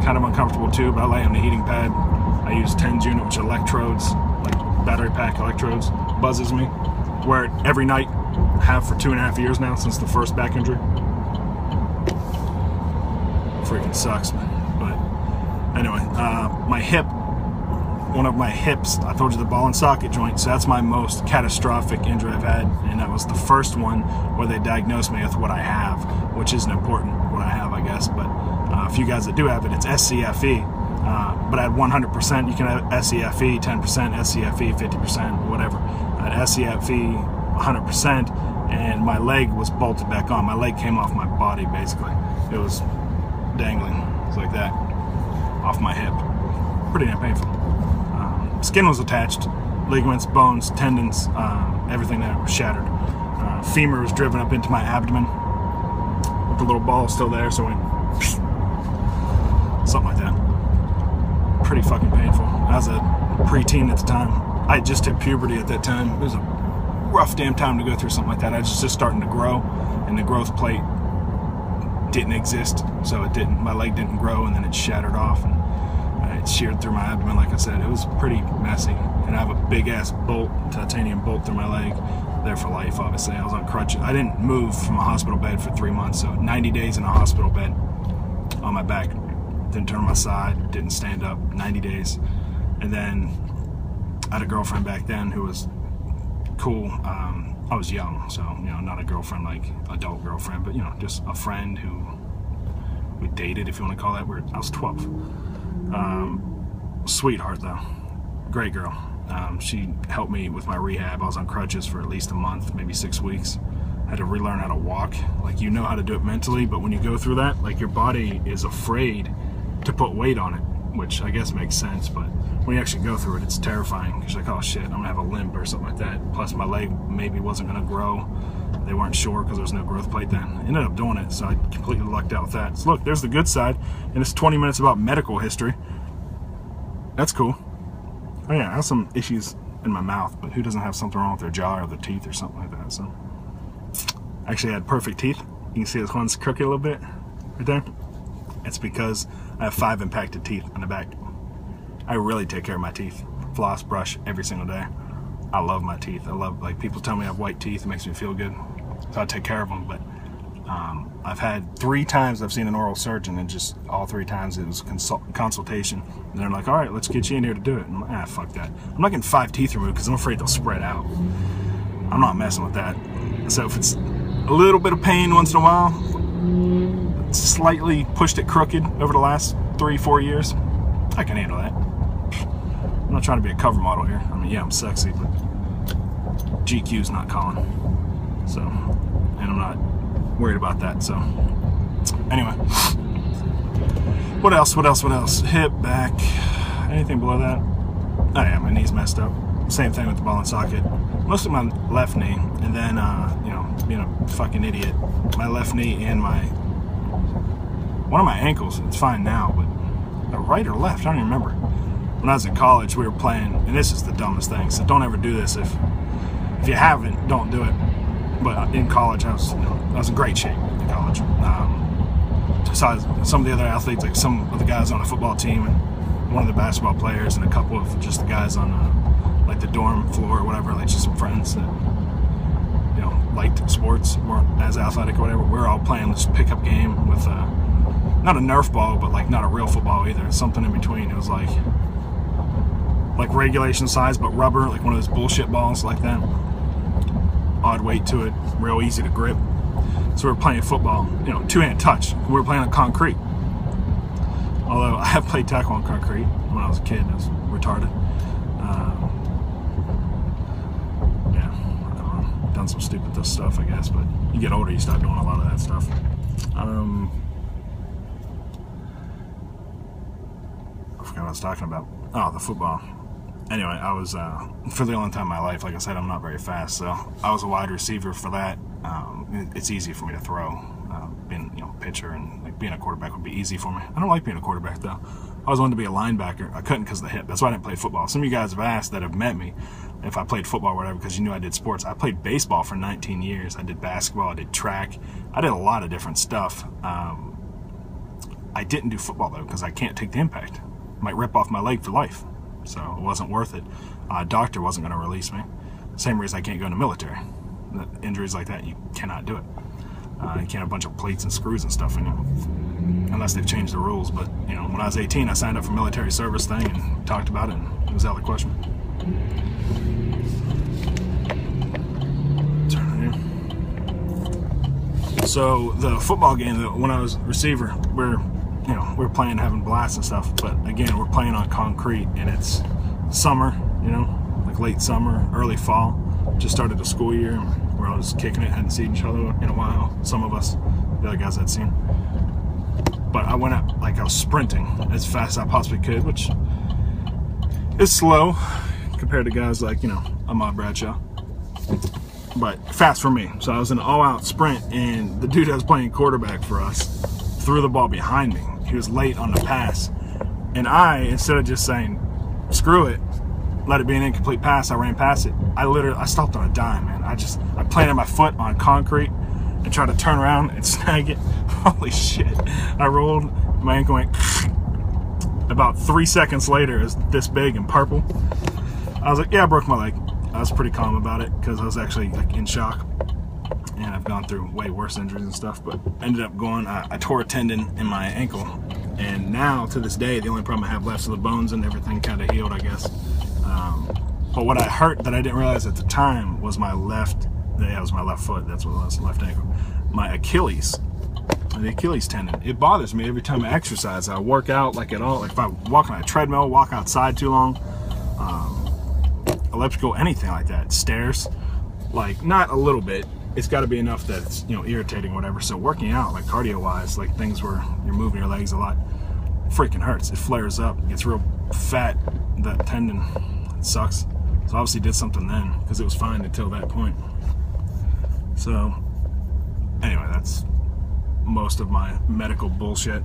kind of uncomfortable too, but I lay on the heating pad. I use 10s unit, which electrodes, like battery pack electrodes, buzzes me. Wear it every night. Have for 2.5 years now since the first back injury. Freaking sucks, but anyway, my hip, one of my hips, I told you the ball and socket joint, so that's my most catastrophic injury I've had, and that was the first one where they diagnosed me with what I have, which isn't important, what I have, I guess, but for you guys that do have it, it's SCFE, but at 100%, you can have SCFE 10%, SCFE 50%, whatever. At SCFE 100%, and my leg was bolted back on. My leg came off my body, basically. It was dangling, it's like that, off my hip. Pretty damn painful. Skin was attached, ligaments, bones, tendons, everything that was shattered. Femur was driven up into my abdomen with the little ball still there, so it went something like that. Pretty fucking painful. I was a preteen at the time. I had just hit puberty at that time. It was a rough damn time to go through something like that. I was just starting to grow, and the growth plate didn't exist, so it didn't. My leg didn't grow, and then it shattered off, and it sheared through my abdomen. Like I said, it was pretty messy, and I have a big ass bolt, titanium bolt through my leg, there for life. Obviously, I was on crutches. I didn't move from a hospital bed for 3 months, so 90 days in a hospital bed on my back. Didn't turn on my side, didn't stand up. 90 days, and then I had a girlfriend back then who was cool. I was young, so, you know, not a girlfriend like adult girlfriend, but, you know, just a friend who we dated, if you want to call that. I was 12. Sweetheart though, great girl. She helped me with my rehab. I was on crutches for at least a month, maybe 6 weeks. I had to relearn how to walk. Like, you know how to do it mentally, but when you go through that, like, your body is afraid to put weight on it, which I guess makes sense, but when you actually go through it, it's terrifying, because you're like, oh shit, I'm gonna have a limp or something like that. Plus my leg maybe wasn't gonna grow. They weren't sure because there was no growth plate then. Ended up doing it, so I completely lucked out with that. So look, there's the good side, and it's 20 minutes about medical history. That's cool. Oh yeah, I have some issues in my mouth, but who doesn't have something wrong with their jaw or their teeth or something like that? So actually I had perfect teeth. You can see this one's crooked a little bit right there. It's because I have 5 impacted teeth on the back. I really take care of my teeth. Floss, brush every single day. I love my teeth. I love, like, people tell me I have white teeth. It makes me feel good. So I take care of them. But I've had 3 times I've seen an oral surgeon, and just all 3 times it was consultation. And they're like, all right, let's get you in here to do it. And I'm like, ah, fuck that. I'm not getting 5 teeth removed because I'm afraid they'll spread out. I'm not messing with that. So if it's a little bit of pain once in a while, slightly pushed it crooked over the last 3-4 years, I can handle that. I'm not trying to be a cover model here. I mean, yeah, I'm sexy, but GQ's not calling. So, and I'm not worried about that. So, anyway, what else? Hip, back, anything below that? Oh yeah, my knee's messed up. Same thing with the ball and socket. Mostly my left knee, and then, you know, being a fucking idiot, my left knee and one of my ankles, it's fine now, but the right or left, I don't even remember. When I was in college, we were playing, and this is the dumbest thing, so don't ever do this. If you haven't, don't do it. But in college, I was in great shape in college. So some of the other athletes, like some of the guys on the football team, and one of the basketball players, and a couple of just the guys on like the dorm floor or whatever, like just some friends that, you know, liked sports, weren't as athletic or whatever. We were all playing this pickup game with not a Nerf ball, but like not a real football either. Something in between. It was like regulation size, but rubber, like one of those bullshit balls like that. Odd weight to it, real easy to grip. So we were playing football, you know, 2-hand touch. We were playing on concrete. Although I have played tackle on concrete when I was a kid. I was retarded. Yeah, done some stupid stuff, I guess. But you get older, you start doing a lot of that stuff. I forgot what I was talking about. Oh, the football. Anyway, I was, for the only time in my life, like I said, I'm not very fast, so I was a wide receiver for that. It's easy for me to throw. Being, you know, pitcher, and like being a quarterback would be easy for me. I don't like being a quarterback though. I always wanted to be a linebacker. I couldn't because of the hip. That's why I didn't play football. Some of you guys have asked that have met me if I played football or whatever, because you knew I did sports. I played baseball for 19 years. I did basketball. I did track. I did a lot of different stuff. I didn't do football though because I can't take the impact. Might rip off my leg for life. So it wasn't worth it. A doctor wasn't going to release me. Same reason I can't go in the military. Injuries like that, you cannot do it. You can't have a bunch of plates and screws and stuff in you, unless they've changed the rules. But, you know, when I was 18, I signed up for military service thing and talked about it, and it was out of the question. So the football game, when I was receiver, we're playing, having blasts and stuff. But again, we're playing on concrete, and it's summer, you know, like late summer, early fall. Just started the school year, and we're all just kicking it. Hadn't seen each other in a while. Some of us, the other guys I'd seen. But I went up like I was sprinting as fast as I possibly could, which is slow compared to guys like, you know, Ahmad Bradshaw. But fast for me. So I was in an all-out sprint, and the dude that was playing quarterback for us threw the ball behind me. He was late on the pass, and I, instead of just saying screw it, let it be an incomplete pass. I ran past it. I stopped on a dime, man. I planted my foot on concrete and tried to turn around and snag it. Holy shit. I rolled, my ankle went about 3 seconds later. It was this big and purple. I was like, yeah, I broke my leg. I was pretty calm about it because I was actually like in shock. And I've gone through way worse injuries and stuff, but ended up going, I tore a tendon in my ankle. And now, to this day, the only problem I have left is the bones and everything kind of healed, I guess. But what I hurt that I didn't realize at the time was my left, yeah, it was my left foot, that's what it was, left ankle. My Achilles, the Achilles tendon. It bothers me every time I exercise. I work out, like at all, like if I walk on a treadmill, walk outside too long, elliptical, anything like that, stairs, like not a little bit. It's got to be enough that it's, you know, irritating, whatever. So working out, like cardio-wise, like things where you're moving your legs a lot, freaking hurts. It flares up, it gets real fat, that tendon. It sucks. So obviously did something then, because it was fine until that point. So anyway, that's most of my medical bullshit.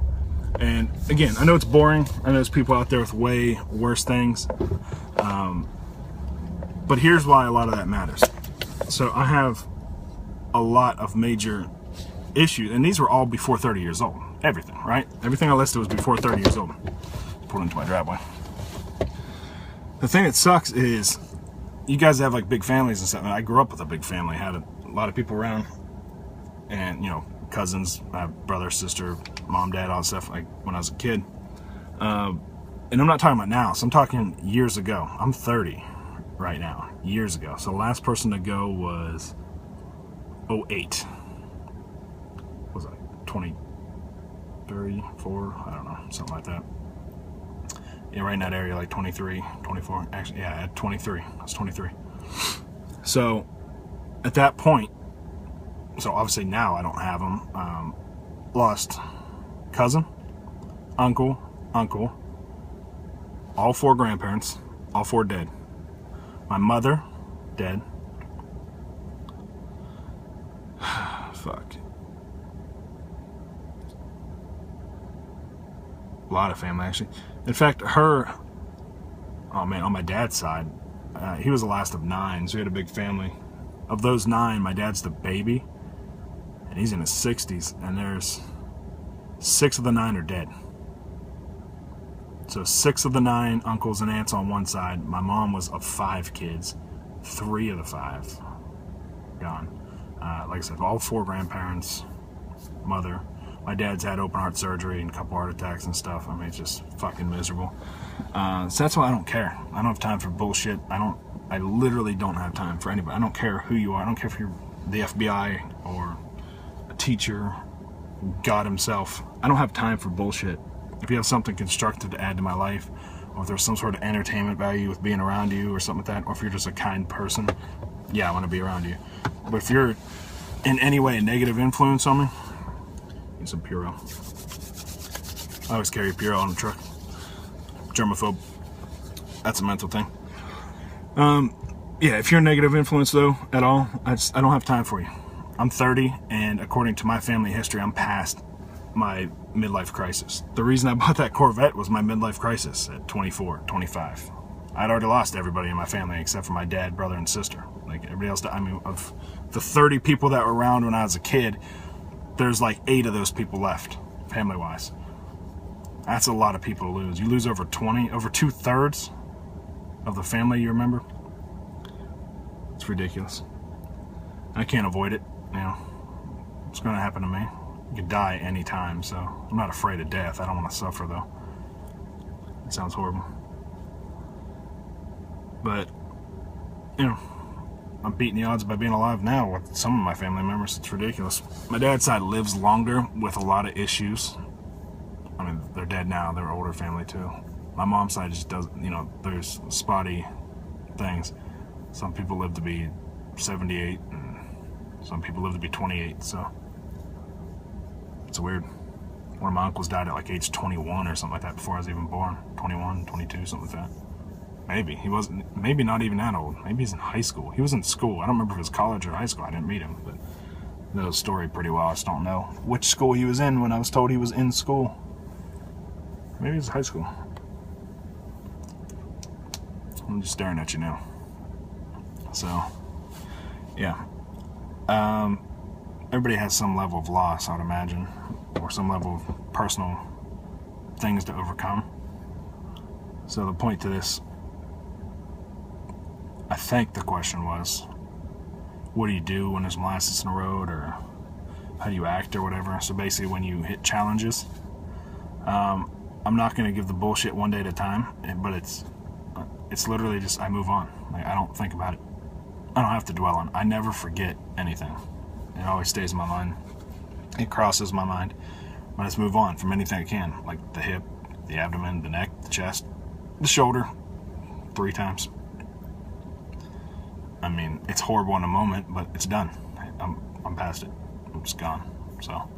And again, I know it's boring. I know there's people out there with way worse things. But here's why a lot of that matters. So I have a lot of major issues, and these were all before 30 years old. Everything, right? Everything I listed was before 30 years old. Pulled into my driveway. The thing that sucks is you guys have like big families and stuff. And I grew up with a big family, had a lot of people around, and you know, cousins, my brother, sister, mom, dad, all that stuff, like when I was a kid. And I'm not talking about now, so I'm talking years ago. I'm 30 right now, years ago. So the last person to go was 08. What was I, 23, 4, I don't know, something like that. Yeah, right in that area, like 23, 24. Actually, yeah, at 23. I was 23. So at that point, so obviously now I don't have them. Lost cousin, uncle, all 4 grandparents, all 4 dead. My mother, dead. Fuck. A lot of family, actually. In fact, oh man, on my dad's side, he was the last of 9, so he had a big family. Of those 9, my dad's the baby, and he's in his 60s, and there's 6 of the 9 are dead. So 6 of the 9 uncles and aunts on one side. My mom was of 5 kids. 3 of the 5 gone. Like I said, all 4 grandparents, mother. My dad's had open heart surgery and a couple heart attacks and stuff. I mean, it's just fucking miserable. So that's why I don't care. I don't have time for bullshit. I literally don't have time for anybody. I don't care who you are. I don't care if you're the FBI or a teacher, God himself. I don't have time for bullshit. If you have something constructive to add to my life, or if there's some sort of entertainment value with being around you or something like that, or if you're just a kind person, yeah, I want to be around you. But if you're in any way a negative influence on me, need some Purell. I always carry Purell on the truck. Germaphobe. That's a mental thing. Yeah, if you're a negative influence though, at all, I don't have time for you. I'm 30, and according to my family history, I'm past my midlife crisis. The reason I bought that Corvette was my midlife crisis at 24, 25. I'd already lost everybody in my family except for my dad, brother, and sister. Like everybody else, I mean, of the 30 people that were around when I was a kid, there's like 8 of those people left, family-wise. That's a lot of people to lose. You lose over 2/3 of the family you remember. It's ridiculous. I can't avoid it, you know. It's going to happen to me. You could die anytime, so I'm not afraid of death. I don't want to suffer, though. It sounds horrible. But, you know, I'm beating the odds by being alive now with some of my family members. It's ridiculous. My dad's side lives longer with a lot of issues. I mean, they're dead now. They're an older family, too. My mom's side just doesn't, you know, there's spotty things. Some people live to be 78, and some people live to be 28, so it's weird. One of my uncles died at like age 21 or something like that before I was even born. 21, 22, something like that. Maybe. He wasn't, maybe not even that old. Maybe he's in high school. He was in school. I don't remember if it was college or high school. I didn't meet him, but I know the story pretty well. I just don't know which school he was in when I was told he was in school. Maybe it was high school. I'm just staring at you now. So, yeah. Everybody has some level of loss, I would imagine, or some level of personal things to overcome. So the point to this, I think the question was, what do you do when there's molasses in the road, or how do you act, or whatever? So basically, when you hit challenges, I'm not going to give the bullshit one day at a time, but it's literally just, I move on. Like, I don't think about it. I don't have to dwell on it. I never forget anything. It always stays in my mind. It crosses my mind. But I just move on from anything I can, like the hip, the abdomen, the neck, the chest, the shoulder, 3 times. I mean, it's horrible in a moment, but it's done. I'm past it. I'm just gone. So,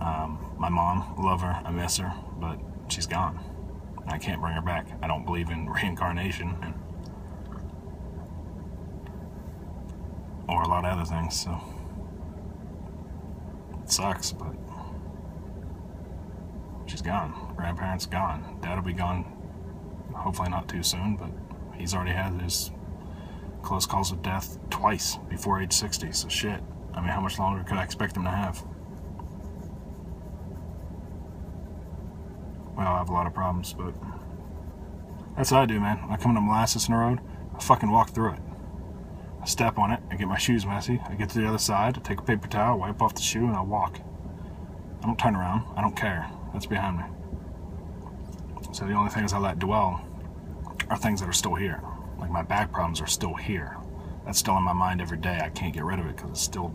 my mom, love her, I miss her, but she's gone. I can't bring her back. I don't believe in reincarnation or a lot of other things, so it sucks, but she's gone. Grandparents gone. Dad will be gone, hopefully not too soon, but he's already had his close calls with death twice before age 60, so shit. I mean, how much longer could I expect him to have? Well, I have a lot of problems, but that's what I do, man. When I come to molasses in the road, I fucking walk through it. I step on it, I get my shoes messy, I get to the other side, I take a paper towel, wipe off the shoe, and I walk. I don't turn around. I don't care. That's behind me. So the only things I let dwell are things that are still here. Like, my back problems are still here. That's still in my mind every day. I can't get rid of it because it's still,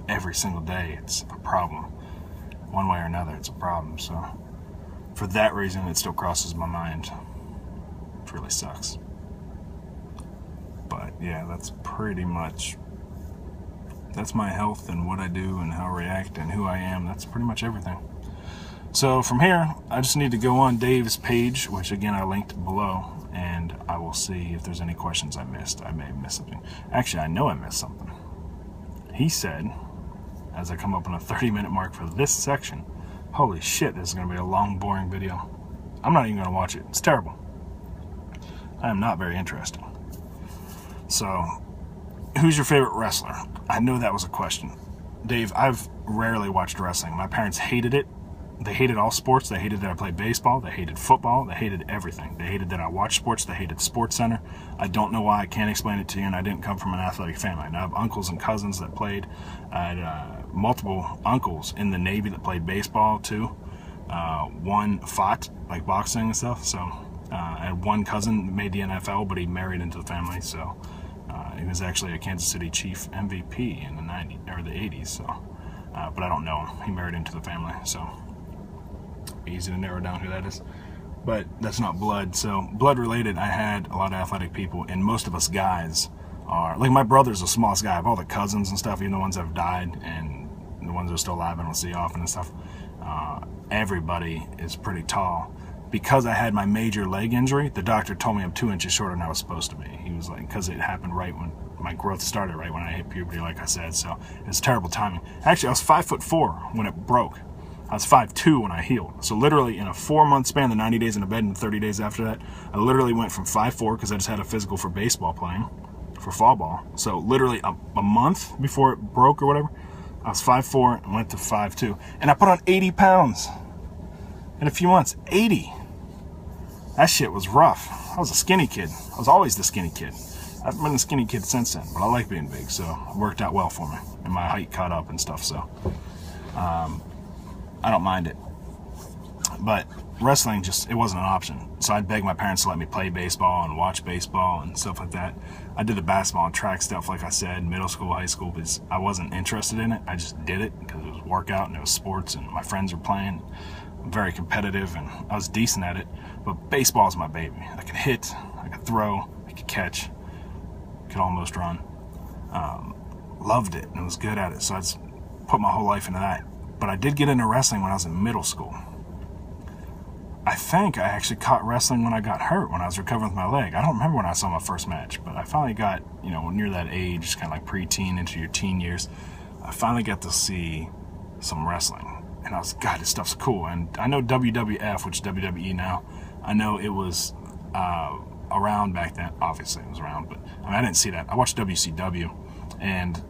every single day, it's a problem. One way or another, it's a problem. So for that reason, it still crosses my mind. It really sucks. But yeah, that's pretty much, that's my health and what I do and how I react and who I am. That's pretty much everything. So from here, I just need to go on Dave's page, which again I linked below, and I will see if there's any questions I missed. I may have missed something. Actually, I know I missed something. He said, as I come up on a 30-minute mark for this section, holy shit, this is going to be a long, boring video. I'm not even going to watch it. It's terrible. I am not very interesting. So, who's your favorite wrestler? I know that was a question. Dave, I've rarely watched wrestling. My parents hated it. They hated all sports. They hated that I played baseball. They hated football. They hated everything. They hated that I watched sports. They hated SportsCenter. I don't know why. I can't explain it to you, and I didn't come from an athletic family. And I have uncles and cousins that played. I had multiple uncles in the Navy that played baseball, too. One fought, like boxing and stuff. So, I had one cousin that made the NFL, but he married into the family, so he was actually a Kansas City Chief MVP in the 90s or the 80s. So, but I don't know him. He married into the family, so easy to narrow down who that is. But that's not blood. So blood related, I had a lot of athletic people, and most of us guys are, like, my brother's the smallest guy of all the cousins and stuff, even the ones that have died and the ones that are still alive I don't see often and stuff. Everybody is pretty tall. Because I had my major leg injury, the doctor told me I'm 2 inches shorter than I was supposed to be. He was like, because it happened right when my growth started, right when I hit puberty, like I said. So it's terrible timing. Actually, I was 5'4" when it broke. I was 5'2" when I healed. So literally in a 4-month span, the 90 days in the bed and 30 days after that, I literally went from 5'4", because I just had a physical for baseball playing, for fall ball. So literally a month before it broke or whatever, I was 5'4" and went to 5'2". And I put on 80 pounds in a few months. 80. That shit was rough. I was a skinny kid. I was always the skinny kid. I've been a skinny kid since then, but I like being big, so it worked out well for me. And my height caught up and stuff, so I don't mind it. But wrestling, it wasn't an option. So I'd beg my parents to let me play baseball and watch baseball and stuff like that. I did the basketball and track stuff, like I said, middle school, high school, because I wasn't interested in it. I just did it because it was workout and it was sports and my friends were playing. I'm very competitive and I was decent at it. But baseball is my baby. I could hit, I could throw, I could catch, could almost run. Loved it and was good at it. So I just put my whole life into that. But I did get into wrestling when I was in middle school. I think I actually caught wrestling when I got hurt, when I was recovering with my leg. I don't remember when I saw my first match, but I finally got, near that age, kind of like pre-teen into your teen years, I finally got to see some wrestling. And I was, God, this stuff's cool. And I know WWF, which is WWE now, I know it was around back then. Obviously, it was around, but I mean, I didn't see that. I watched WCW, and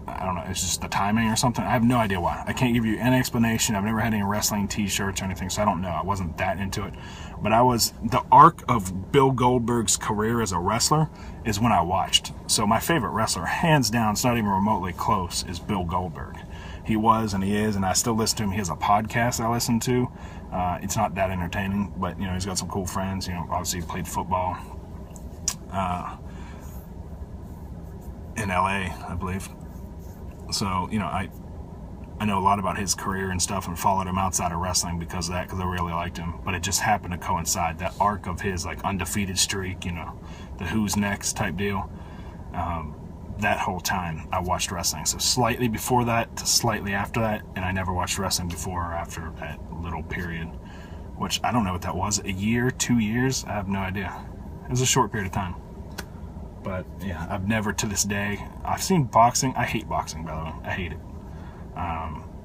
I don't know, it's just the timing or something. I have no idea why. I can't give you any explanation. I've never had any wrestling t-shirts or anything, so I don't know. I wasn't that into it. But the arc of Bill Goldberg's career as a wrestler is when I watched. So my favorite wrestler, hands down, it's not even remotely close, is Bill Goldberg. He was and he is, and I still listen to him. He has a podcast I listen to. It's not that entertaining, but, he's got some cool friends. Obviously he played football in LA, I believe. So, I know a lot about his career and stuff and followed him outside of wrestling because of that, because I really liked him. But it just happened to coincide, that arc of his, undefeated streak, the who's next type deal. That whole time I watched wrestling. So slightly before that to slightly after that, and I never watched wrestling before or after that little period, which I don't know what that was. A year, 2 years? I have no idea. It was a short period of time. But yeah, I've never to this day. I've seen boxing. I hate boxing, by the way. I hate it.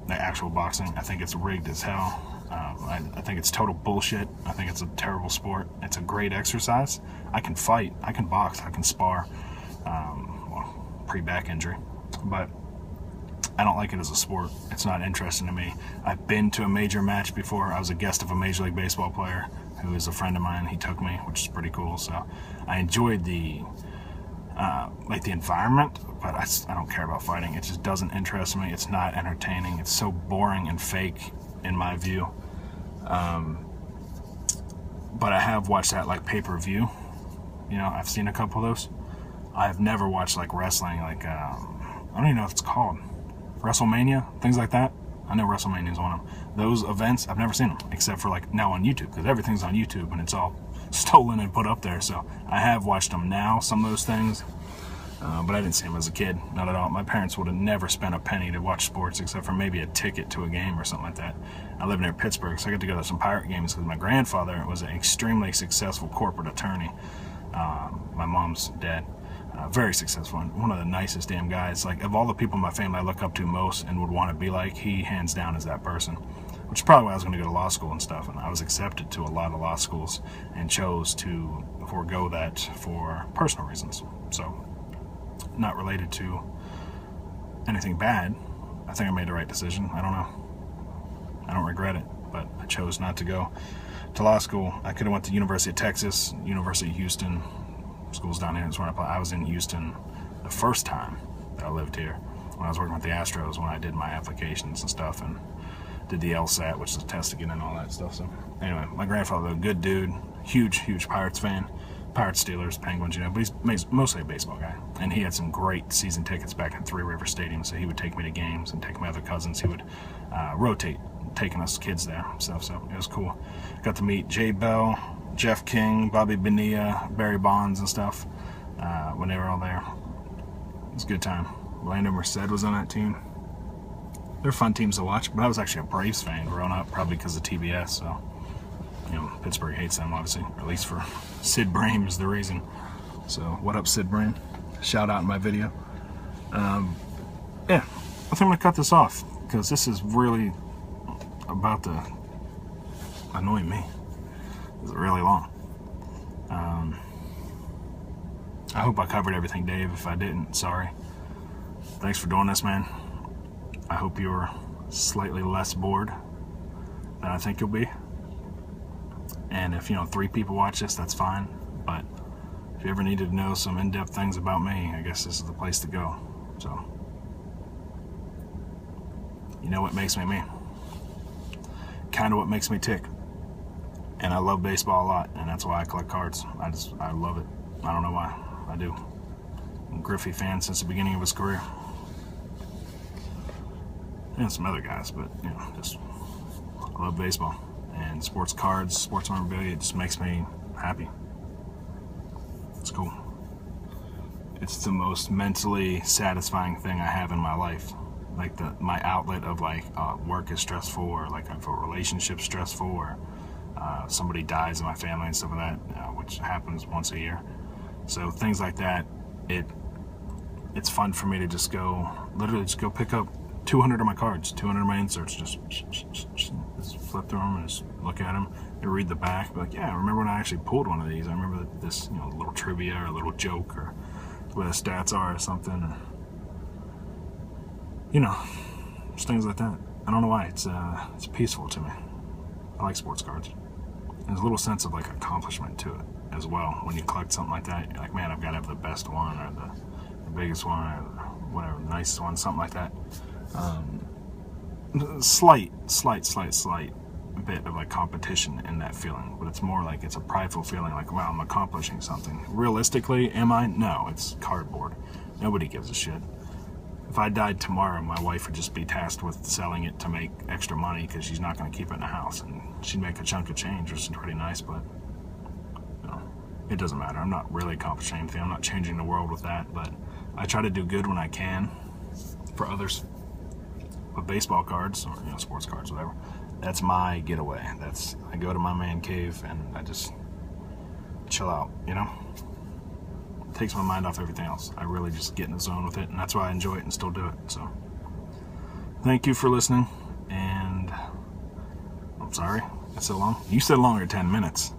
The actual boxing, I think it's rigged as hell. I think it's total bullshit. I think it's a terrible sport. It's a great exercise. I can fight. I can box. I can spar. Pre-back injury. But I don't like it as a sport. It's not interesting to me. I've been to a major match before. I was a guest of a Major League Baseball player who is a friend of mine. He took me, which is pretty cool. So I enjoyed the environment, but I don't care about fighting. It just doesn't interest me. It's not entertaining. It's so boring and fake in my view. But I have watched that pay-per-view. I've seen a couple of those. I've never watched wrestling, I don't even know if it's called WrestleMania, things like that. I know WrestleMania is one of them. Those events, I've never seen them, except for now on YouTube, because everything's on YouTube and it's all stolen and put up there. So I have watched them now, some of those things, but I didn't see them as a kid, not at all. My parents would have never spent a penny to watch sports, except for maybe a ticket to a game or something like that. I live near Pittsburgh, so I got to go to some Pirate games because my grandfather was an extremely successful corporate attorney. My mom's dad. Very successful, and one of the nicest damn guys. Of all the people in my family I look up to most and would want to be like, he hands down is that person. Which is probably why I was going to go to law school and stuff, and I was accepted to a lot of law schools and chose to forego that for personal reasons. So, not related to anything bad. I think I made the right decision. I don't know. I don't regret it, but I chose not to go to law school. I could have went to University of Texas, University of Houston. Schools down here is where I was in Houston the first time that I lived here, when I was working with the Astros, when I did my applications and stuff and did the LSAT, which is a test to get in, all that stuff. So anyway, my grandfather, a good dude, huge Pirates fan, Pirates, Steelers, Penguins, but he's mostly a baseball guy, and he had some great season tickets back in Three River Stadium, so he would take me to games and take my other cousins. He would rotate taking us kids there, so it was cool. Got to meet Jay Bell, Jeff King, Bobby Bonilla, Barry Bonds and stuff when they were all there. It was a good time. Orlando Merced was on that team. They're fun teams to watch, but I was actually a Braves fan growing up, probably because of TBS, so Pittsburgh hates them, obviously, or at least for Sid Brame is the reason. So what up, Sid Brame? Shout out in my video. Yeah, I think I'm going to cut this off because this is really about to annoy me. It's really long. I hope I covered everything, Dave. If I didn't, sorry. Thanks for doing this, man. I hope you're slightly less bored than I think you'll be. And if 3 people watch this, that's fine. But if you ever needed to know some in-depth things about me, I guess this is the place to go. So, you know what makes me me? Kind of what makes me tick. And I love baseball a lot, and that's why I collect cards. I love it. I don't know why. I do. I'm a Griffey fan since the beginning of his career. And some other guys, but just I love baseball. And sports cards, sports memorabilia, it just makes me happy. It's cool. It's the most mentally satisfying thing I have in my life. My outlet of work is stressful, or if a relationship's stressful, or somebody dies in my family and stuff like that, which happens once a year. So things like that, it's fun for me to literally just go pick up 200 of my cards, 200 of my inserts, just flip through them and just look at them and read the back. Be like, yeah, I remember when I actually pulled one of these. I remember this, you know, little trivia or a little joke or what the stats are or something. Or, you know, just things like that. I don't know why. It's peaceful to me. I like sports cards. There's a little sense of like accomplishment to it as well. When you collect something like that, you're like, man, I've got to have the best one or the biggest one or the whatever, the nicest one, something like that. Slight bit of like competition in that feeling, but it's more like it's a prideful feeling, like, wow, I'm accomplishing something. Realistically, am I? No, it's cardboard. Nobody gives a shit. If I died tomorrow, my wife would just be tasked with selling it to make extra money because she's not going to keep it in the house, and she'd make a chunk of change, which is pretty nice, but you know, it doesn't matter. I'm not really accomplishing anything. I'm not changing the world with that, but I try to do good when I can for others. But baseball cards, or, you know, sports cards, whatever, that's my getaway. I go to my man cave and I just chill out, you know? It takes my mind off everything else. I really just get in the zone with it, and that's why I enjoy it and still do it. So thank you for listening, and I'm sorry it's so long. You said longer than 10 minutes.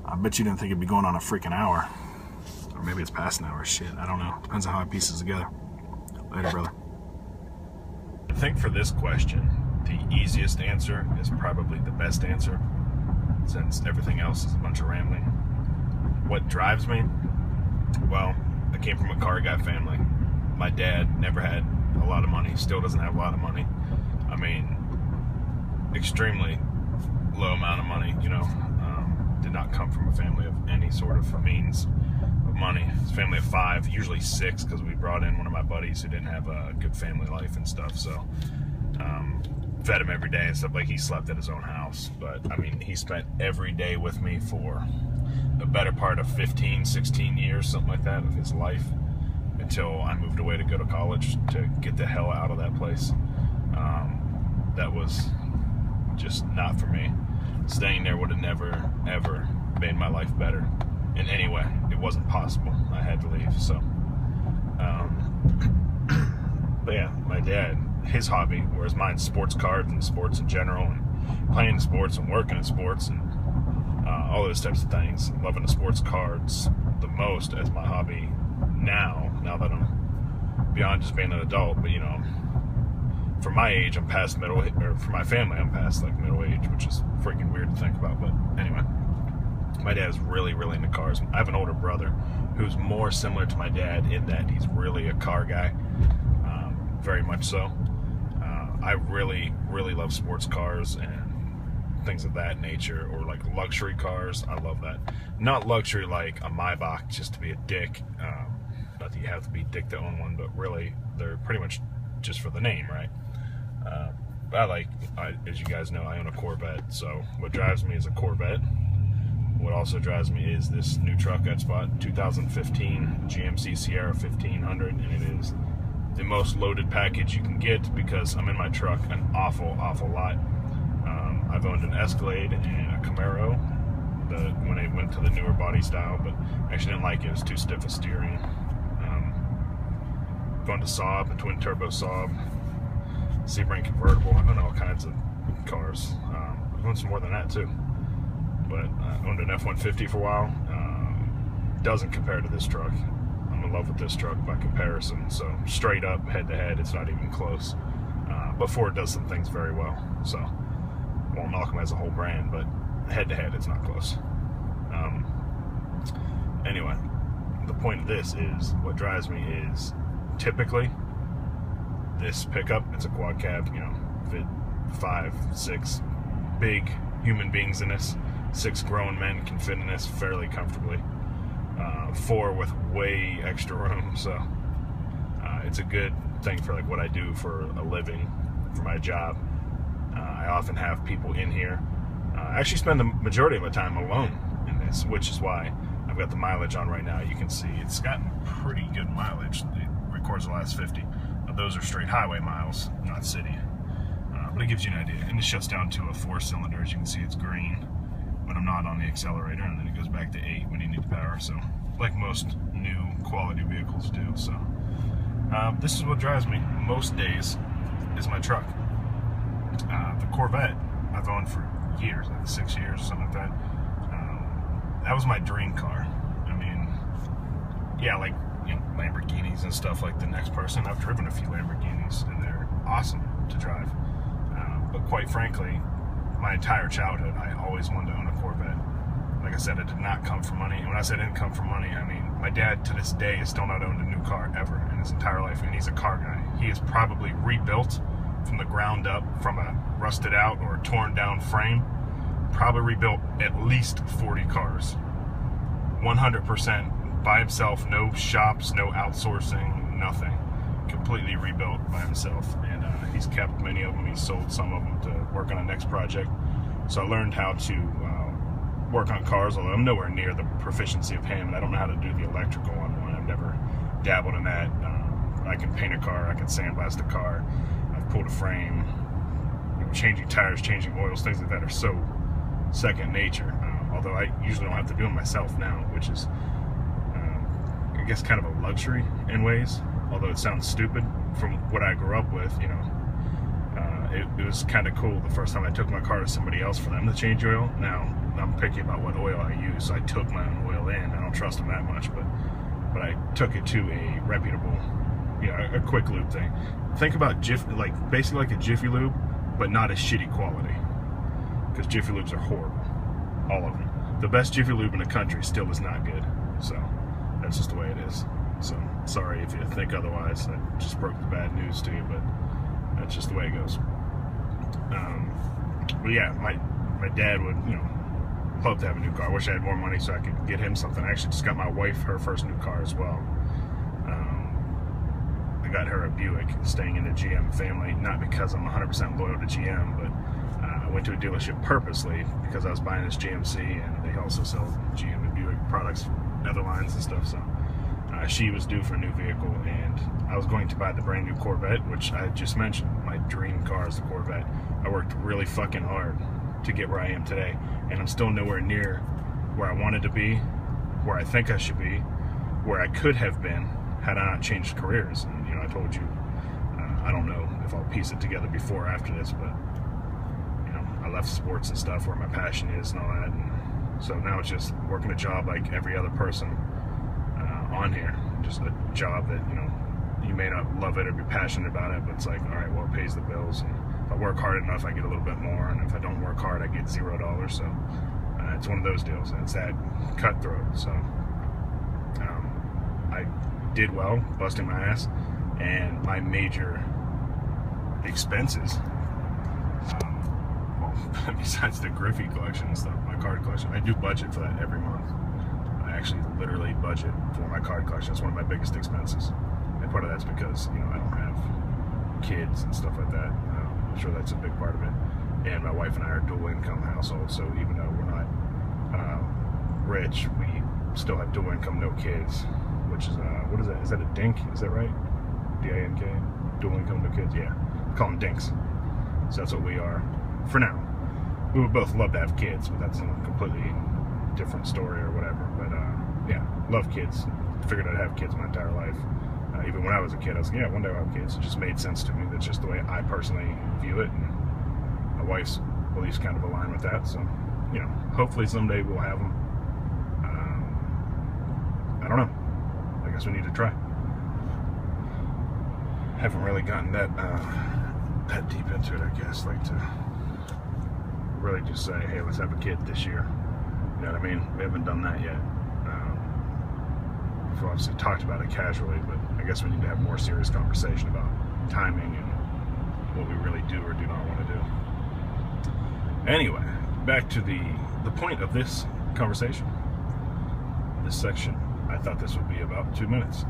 I bet you didn't think it'd be going on a freaking hour. Or maybe it's past an hour. Shit, I don't know. Depends on how it pieces together. Later, brother. I think for this question, the easiest answer is probably the best answer, since everything else is a bunch of rambling. What drives me? Well, I came from a car guy family. My dad never had a lot of money, still doesn't have a lot of money. I mean, extremely low amount of money, you know. Did not come from a family of any sort of means of money. It's a family of 5, usually 6, because we brought in one of my buddies who didn't have a good family life and stuff, so fed him every day and stuff. Like, he slept at his own house, but I mean, he spent every day with me for the better part of 15, 16 years, something like that, of his life, until I moved away to go to college to get the hell out of that place. That was just not for me. Staying there would have never, ever made my life better in any way. It wasn't possible. I had to leave, so. But yeah, my dad, his hobby, whereas mine's sports cards and sports in general, and playing sports and working in sports and all those types of things. Loving the sports cards the most as my hobby now that I'm beyond just being an adult. But you know, for my age, I'm past middle, or for my family, I'm past like middle age, which is freaking weird to think about. But anyway, my dad's really, really into cars. I have an older brother who's more similar to my dad in that he's really a car guy, very much so. I really, really love sports cars and things of that nature, or like luxury cars. I love that. Not luxury like a Maybach just to be a dick. Not that you have to be a dick to own one, but really, they're pretty much just for the name, right? As you guys know, I own a Corvette, so what drives me is a Corvette. What also drives me is this new truck I bought, 2015 GMC Sierra 1500, and it is the most loaded package you can get because I'm in my truck an awful lot. I've owned an Escalade and a Camaro when I went to the newer body style, but I actually didn't like it. It was too stiff a steering. I've owned a Saab, a twin turbo Saab, Sebring convertible. I've owned all kinds of cars. I've owned some more than that too. But I owned an F-150 for a while. Doesn't compare to this truck. I'm in love with this truck by comparison. So straight up, head to head, it's not even close. But Ford does some things very well. So I won't knock them as a whole brand, but head to head, it's not close. Anyway, the point of this is, what drives me is typically this pickup. It's a quad cab, you know, fit 5, 6 big human beings in this. 6 grown men can fit in this fairly comfortably. 4 with way extra room, so it's a good thing for like what I do for a living, for my job. I often have people in here. I actually spend the majority of my time alone in this, which is why I've got the mileage on right now. You can see it's gotten pretty good mileage. It records the last 50. Now, those are straight highway miles, not city. But it gives you an idea. And it shuts down to a 4-cylinder. As you can see, it's green when I'm not on the accelerator, and then it goes back to 8 when you need the power. So, like most new quality vehicles do. So, this is what drives me most days. is my truck. The Corvette I've owned for years, like 6 years or something like that. That was my dream car. I mean, yeah, like, you know, Lamborghinis and stuff like the next person. I've driven a few Lamborghinis and they're awesome to drive. But quite frankly, my entire childhood, I always wanted to own a Corvette. Like I said, it did not come from money. And when I say it didn't come from money, I mean, my dad to this day has still not owned a new car ever in his entire life, and he's a car guy. He has probably rebuilt from the ground up from a rusted out or torn down frame, probably rebuilt at least 40 cars. 100% by himself, no shops, no outsourcing, nothing. Completely rebuilt by himself, and he's kept many of them. He's sold some of them to work on a next project. So I learned how to work on cars, although I'm nowhere near the proficiency of him, and I don't know how to do the electrical on one. I've never dabbled in that. I can paint a car, I can sandblast a car, I've pulled a frame, you know, changing tires, changing oils, things like that are so second nature. Although I usually don't have to do them myself now, which is, I guess, kind of a luxury in ways. Although it sounds stupid from what I grew up with, you know. It was kind of cool the first time I took my car to somebody else for them to change oil. Now, I'm picky about what oil I use, so I took my own oil in. I don't trust them that much, but I took it to a reputable, you know, a quick lube thing. Think about basically like a Jiffy Lube, but not as shitty quality. Because Jiffy Lubes are horrible. All of them. The best Jiffy Lube in the country still is not good. So, that's just the way it is. So, sorry if you think otherwise. I just broke the bad news to you, but that's just the way it goes. But yeah, my dad would, you know, love to have a new car. I wish I had more money so I could get him something. I actually just got my wife her first new car as well. I got her a Buick, staying in the GM family, not because I'm 100% loyal to GM, but I went to a dealership purposely because I was buying this GMC, and they also sell GM and Buick products, other lines and stuff. So she was due for a new vehicle, and I was going to buy the brand new Corvette, which I just mentioned. My dream car is the Corvette. I worked really fucking hard to get where I am today, and I'm still nowhere near where I wanted to be, where I think I should be, where I could have been had I not changed careers. And you know, I told you, I don't know if I'll piece it together before or after this, but you know, I left sports and stuff where my passion is and all that, and so now it's just working a job like every other person on here. Just a job that, you know, you may not love it or be passionate about it, but it's like, all right, well, it pays the bills, and if I work hard enough, I get a little bit more, and if I don't work hard, I get $0. So it's one of those deals, and it's that cutthroat. So I did well, busting my ass, and my major expenses, well, besides the Griffey collection and stuff, my card collection, I do budget for that every month. I actually literally budget for my card collection. It's one of my biggest expenses, and part of that's because, you know, I don't have kids and stuff like that. I'm sure that's a big part of it. And my wife and I are a dual income household, so even though we're not rich, we still have dual income, no kids, which is, what is that? Is that a dink? Is that right? D-I-N-K? Dual income, no kids? Yeah. We call them dinks. So that's what we are for now. We would both love to have kids, but that's a completely different story or whatever. But yeah, love kids. Figured I'd have kids my entire life. Even when I was a kid, I was like, yeah, one day I'll have kids. It just made sense to me. That's just the way I personally view it, and my wife's beliefs kind of align with that. So, you know, hopefully someday we'll have them. I don't know. I guess we need to try. Haven't really gotten that that deep into it, I guess. Like to really just say, hey, let's have a kid this year. You know what I mean? We haven't done that yet. We've obviously talked about it casually, but I guess we need to have more serious conversation about timing and what we really do or do not want to do. Anyway, back to the point of this conversation. This section, I thought this would be about 2 minutes,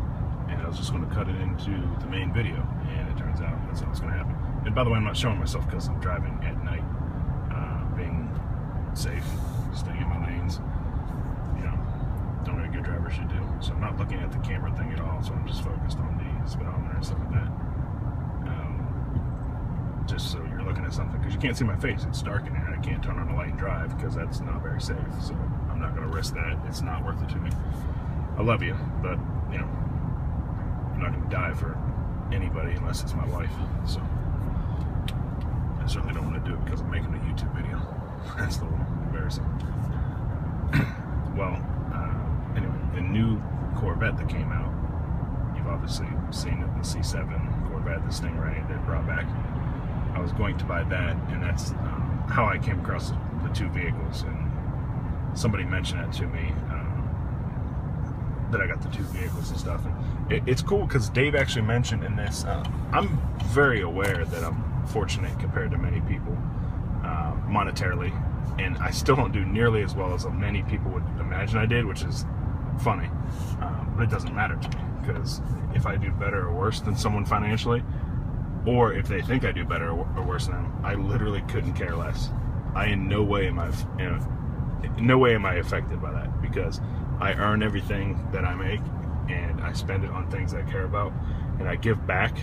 and I was just going to cut it into the main video, and it turns out that's not what's going to happen. And by the way, I'm not showing myself because I'm driving at night, being safe, staying in my lanes, you know, doing what a good driver should do. So I'm not looking at the camera thing at all, so I'm just focused on the speedometer and stuff like that. Just so you're looking at something, because you can't see my face, it's dark in here, and I can't turn on the light and drive because that's not very safe. So I'm not going to risk that. It's not worth it to me. I love you, but you know, I'm not going to die for anybody unless it's my wife. So I certainly don't want to do it because I'm making a YouTube video. That's a little embarrassing. Well, anyway, the new Corvette that came out, you've obviously seen it, the C7 Corvette, the Stingray that brought back. I was going to buy that, and that's how I came across the two vehicles, and somebody mentioned that to me, that I got the two vehicles and stuff. And it's cool because Dave actually mentioned in this, I'm very aware that I'm fortunate compared to many people monetarily, and I still don't do nearly as well as many people would imagine I did, which is funny, but it doesn't matter to me, because if I do better or worse than someone financially, or if they think I do better or worse than them, I literally couldn't care less. In no way am I affected by that, because I earn everything that I make, and I spend it on things I care about, and I give back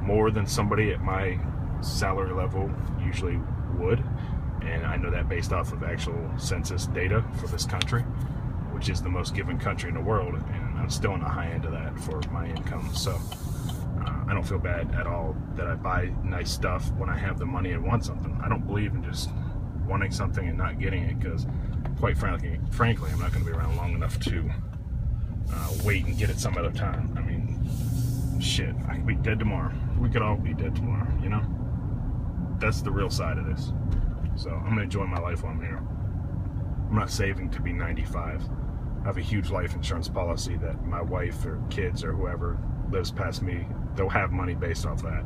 more than somebody at my salary level usually would. And I know that based off of actual census data for this country, which is the most given country in the world, and I'm still on the high end of that for my income. So I don't feel bad at all that I buy nice stuff when I have the money and want something. I don't believe in just wanting something and not getting it, because quite frankly, I'm not going to be around long enough to wait and get it some other time. I mean, shit, I could be dead tomorrow. We could all be dead tomorrow, you know? That's the real side of this. So I'm going to enjoy my life while I'm here. I'm not saving to be 95. I have a huge life insurance policy that my wife or kids or whoever lives past me, they'll have money based off that.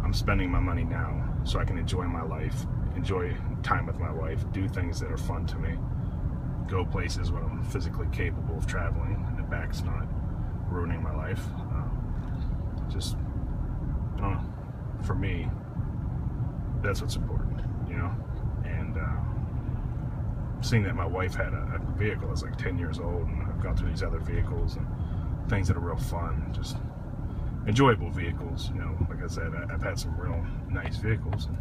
I'm spending my money now so I can enjoy my life, enjoy time with my wife, do things that are fun to me, go places when I'm physically capable of traveling and the back's not ruining my life. Just, I don't know, for me, that's what's important, you know? And seeing that my wife had a vehicle that's like 10 years old, and I've gone through these other vehicles and things that are real fun, just enjoyable vehicles, you know. Like I said, I've had some real nice vehicles. And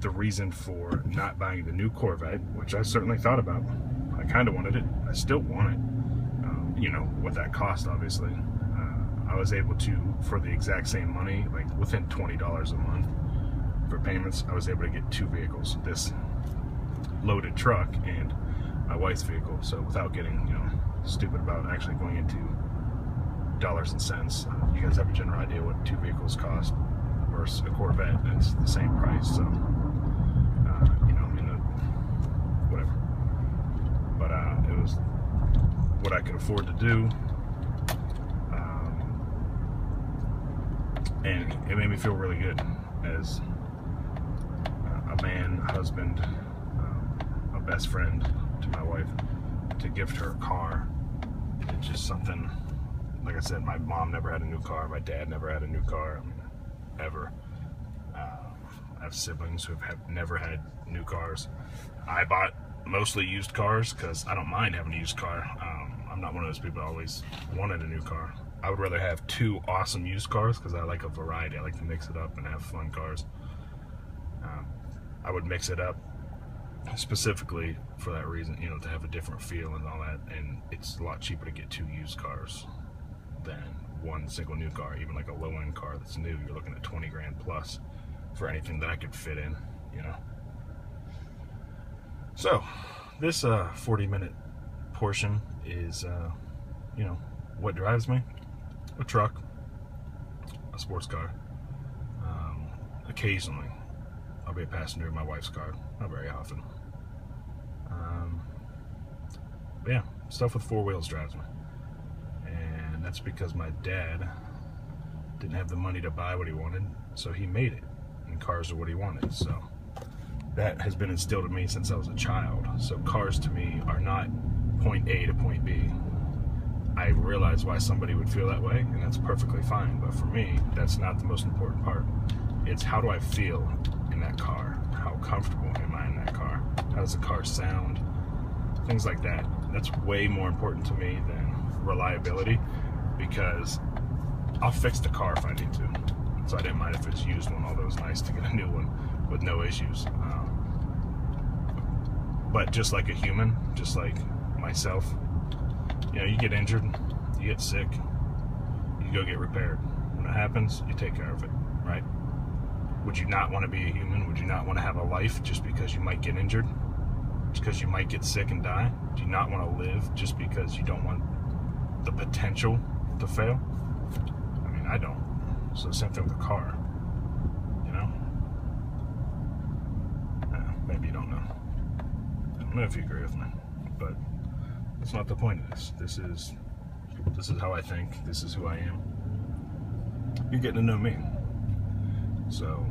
the reason for not buying the new Corvette, which I certainly thought about, I kind of wanted it, I still want it, you know, what that cost, obviously. I was able to, for the exact same money, like within $20 a month for payments, I was able to get two vehicles, this loaded truck and my wife's vehicle. So without getting, you know, stupid about actually going into dollars and cents, you guys have a general idea what two vehicles cost versus a Corvette. It's the same price, so you know, whatever. But it was what I could afford to do. And it made me feel really good as a man, a husband, a best friend to my wife, to gift her a car. It's just something, like I said, my mom never had a new car, my dad never had a new car, I mean, ever. I have siblings who have never had new cars. I bought mostly used cars because I don't mind having a used car. I'm not one of those people that always wanted a new car. I would rather have two awesome used cars because I like a variety. I like to mix it up and have fun cars. I would mix it up specifically for that reason, you know, to have a different feel and all that. And it's a lot cheaper to get two used cars than one single new car. Even like a low-end car that's new, you're looking at 20 grand plus for anything that I could fit in, you know. So this 40-minute portion is, you know, what drives me. A truck, a sports car. Occasionally, I'll be a passenger in my wife's car. Not very often. But yeah, stuff with four wheels drives me. And that's because my dad didn't have the money to buy what he wanted, so he made it. And cars are what he wanted. So that has been instilled in me since I was a child. So cars to me are not point A to point B. I realize why somebody would feel that way, and that's perfectly fine. But for me, that's not the most important part. It's how do I feel in that car? How comfortable am I in that car? How does the car sound? Things like that. That's way more important to me than reliability, because I'll fix the car if I need to. So I didn't mind if it's used one, although it was nice to get a new one with no issues. But just like a human, just like myself, you know, you get injured, you get sick, you go get repaired. When it happens, you take care of it, right? Would you not want to be a human? Would you not want to have a life just because you might get injured? Just because you might get sick and die? Do you not want to live just because you don't want the potential to fail? I mean, I don't. So same thing with a car, you know? Maybe you don't know. I don't know if you agree with me, but that's not the point of this. This is how I think. This is who I am. You're getting to know me. So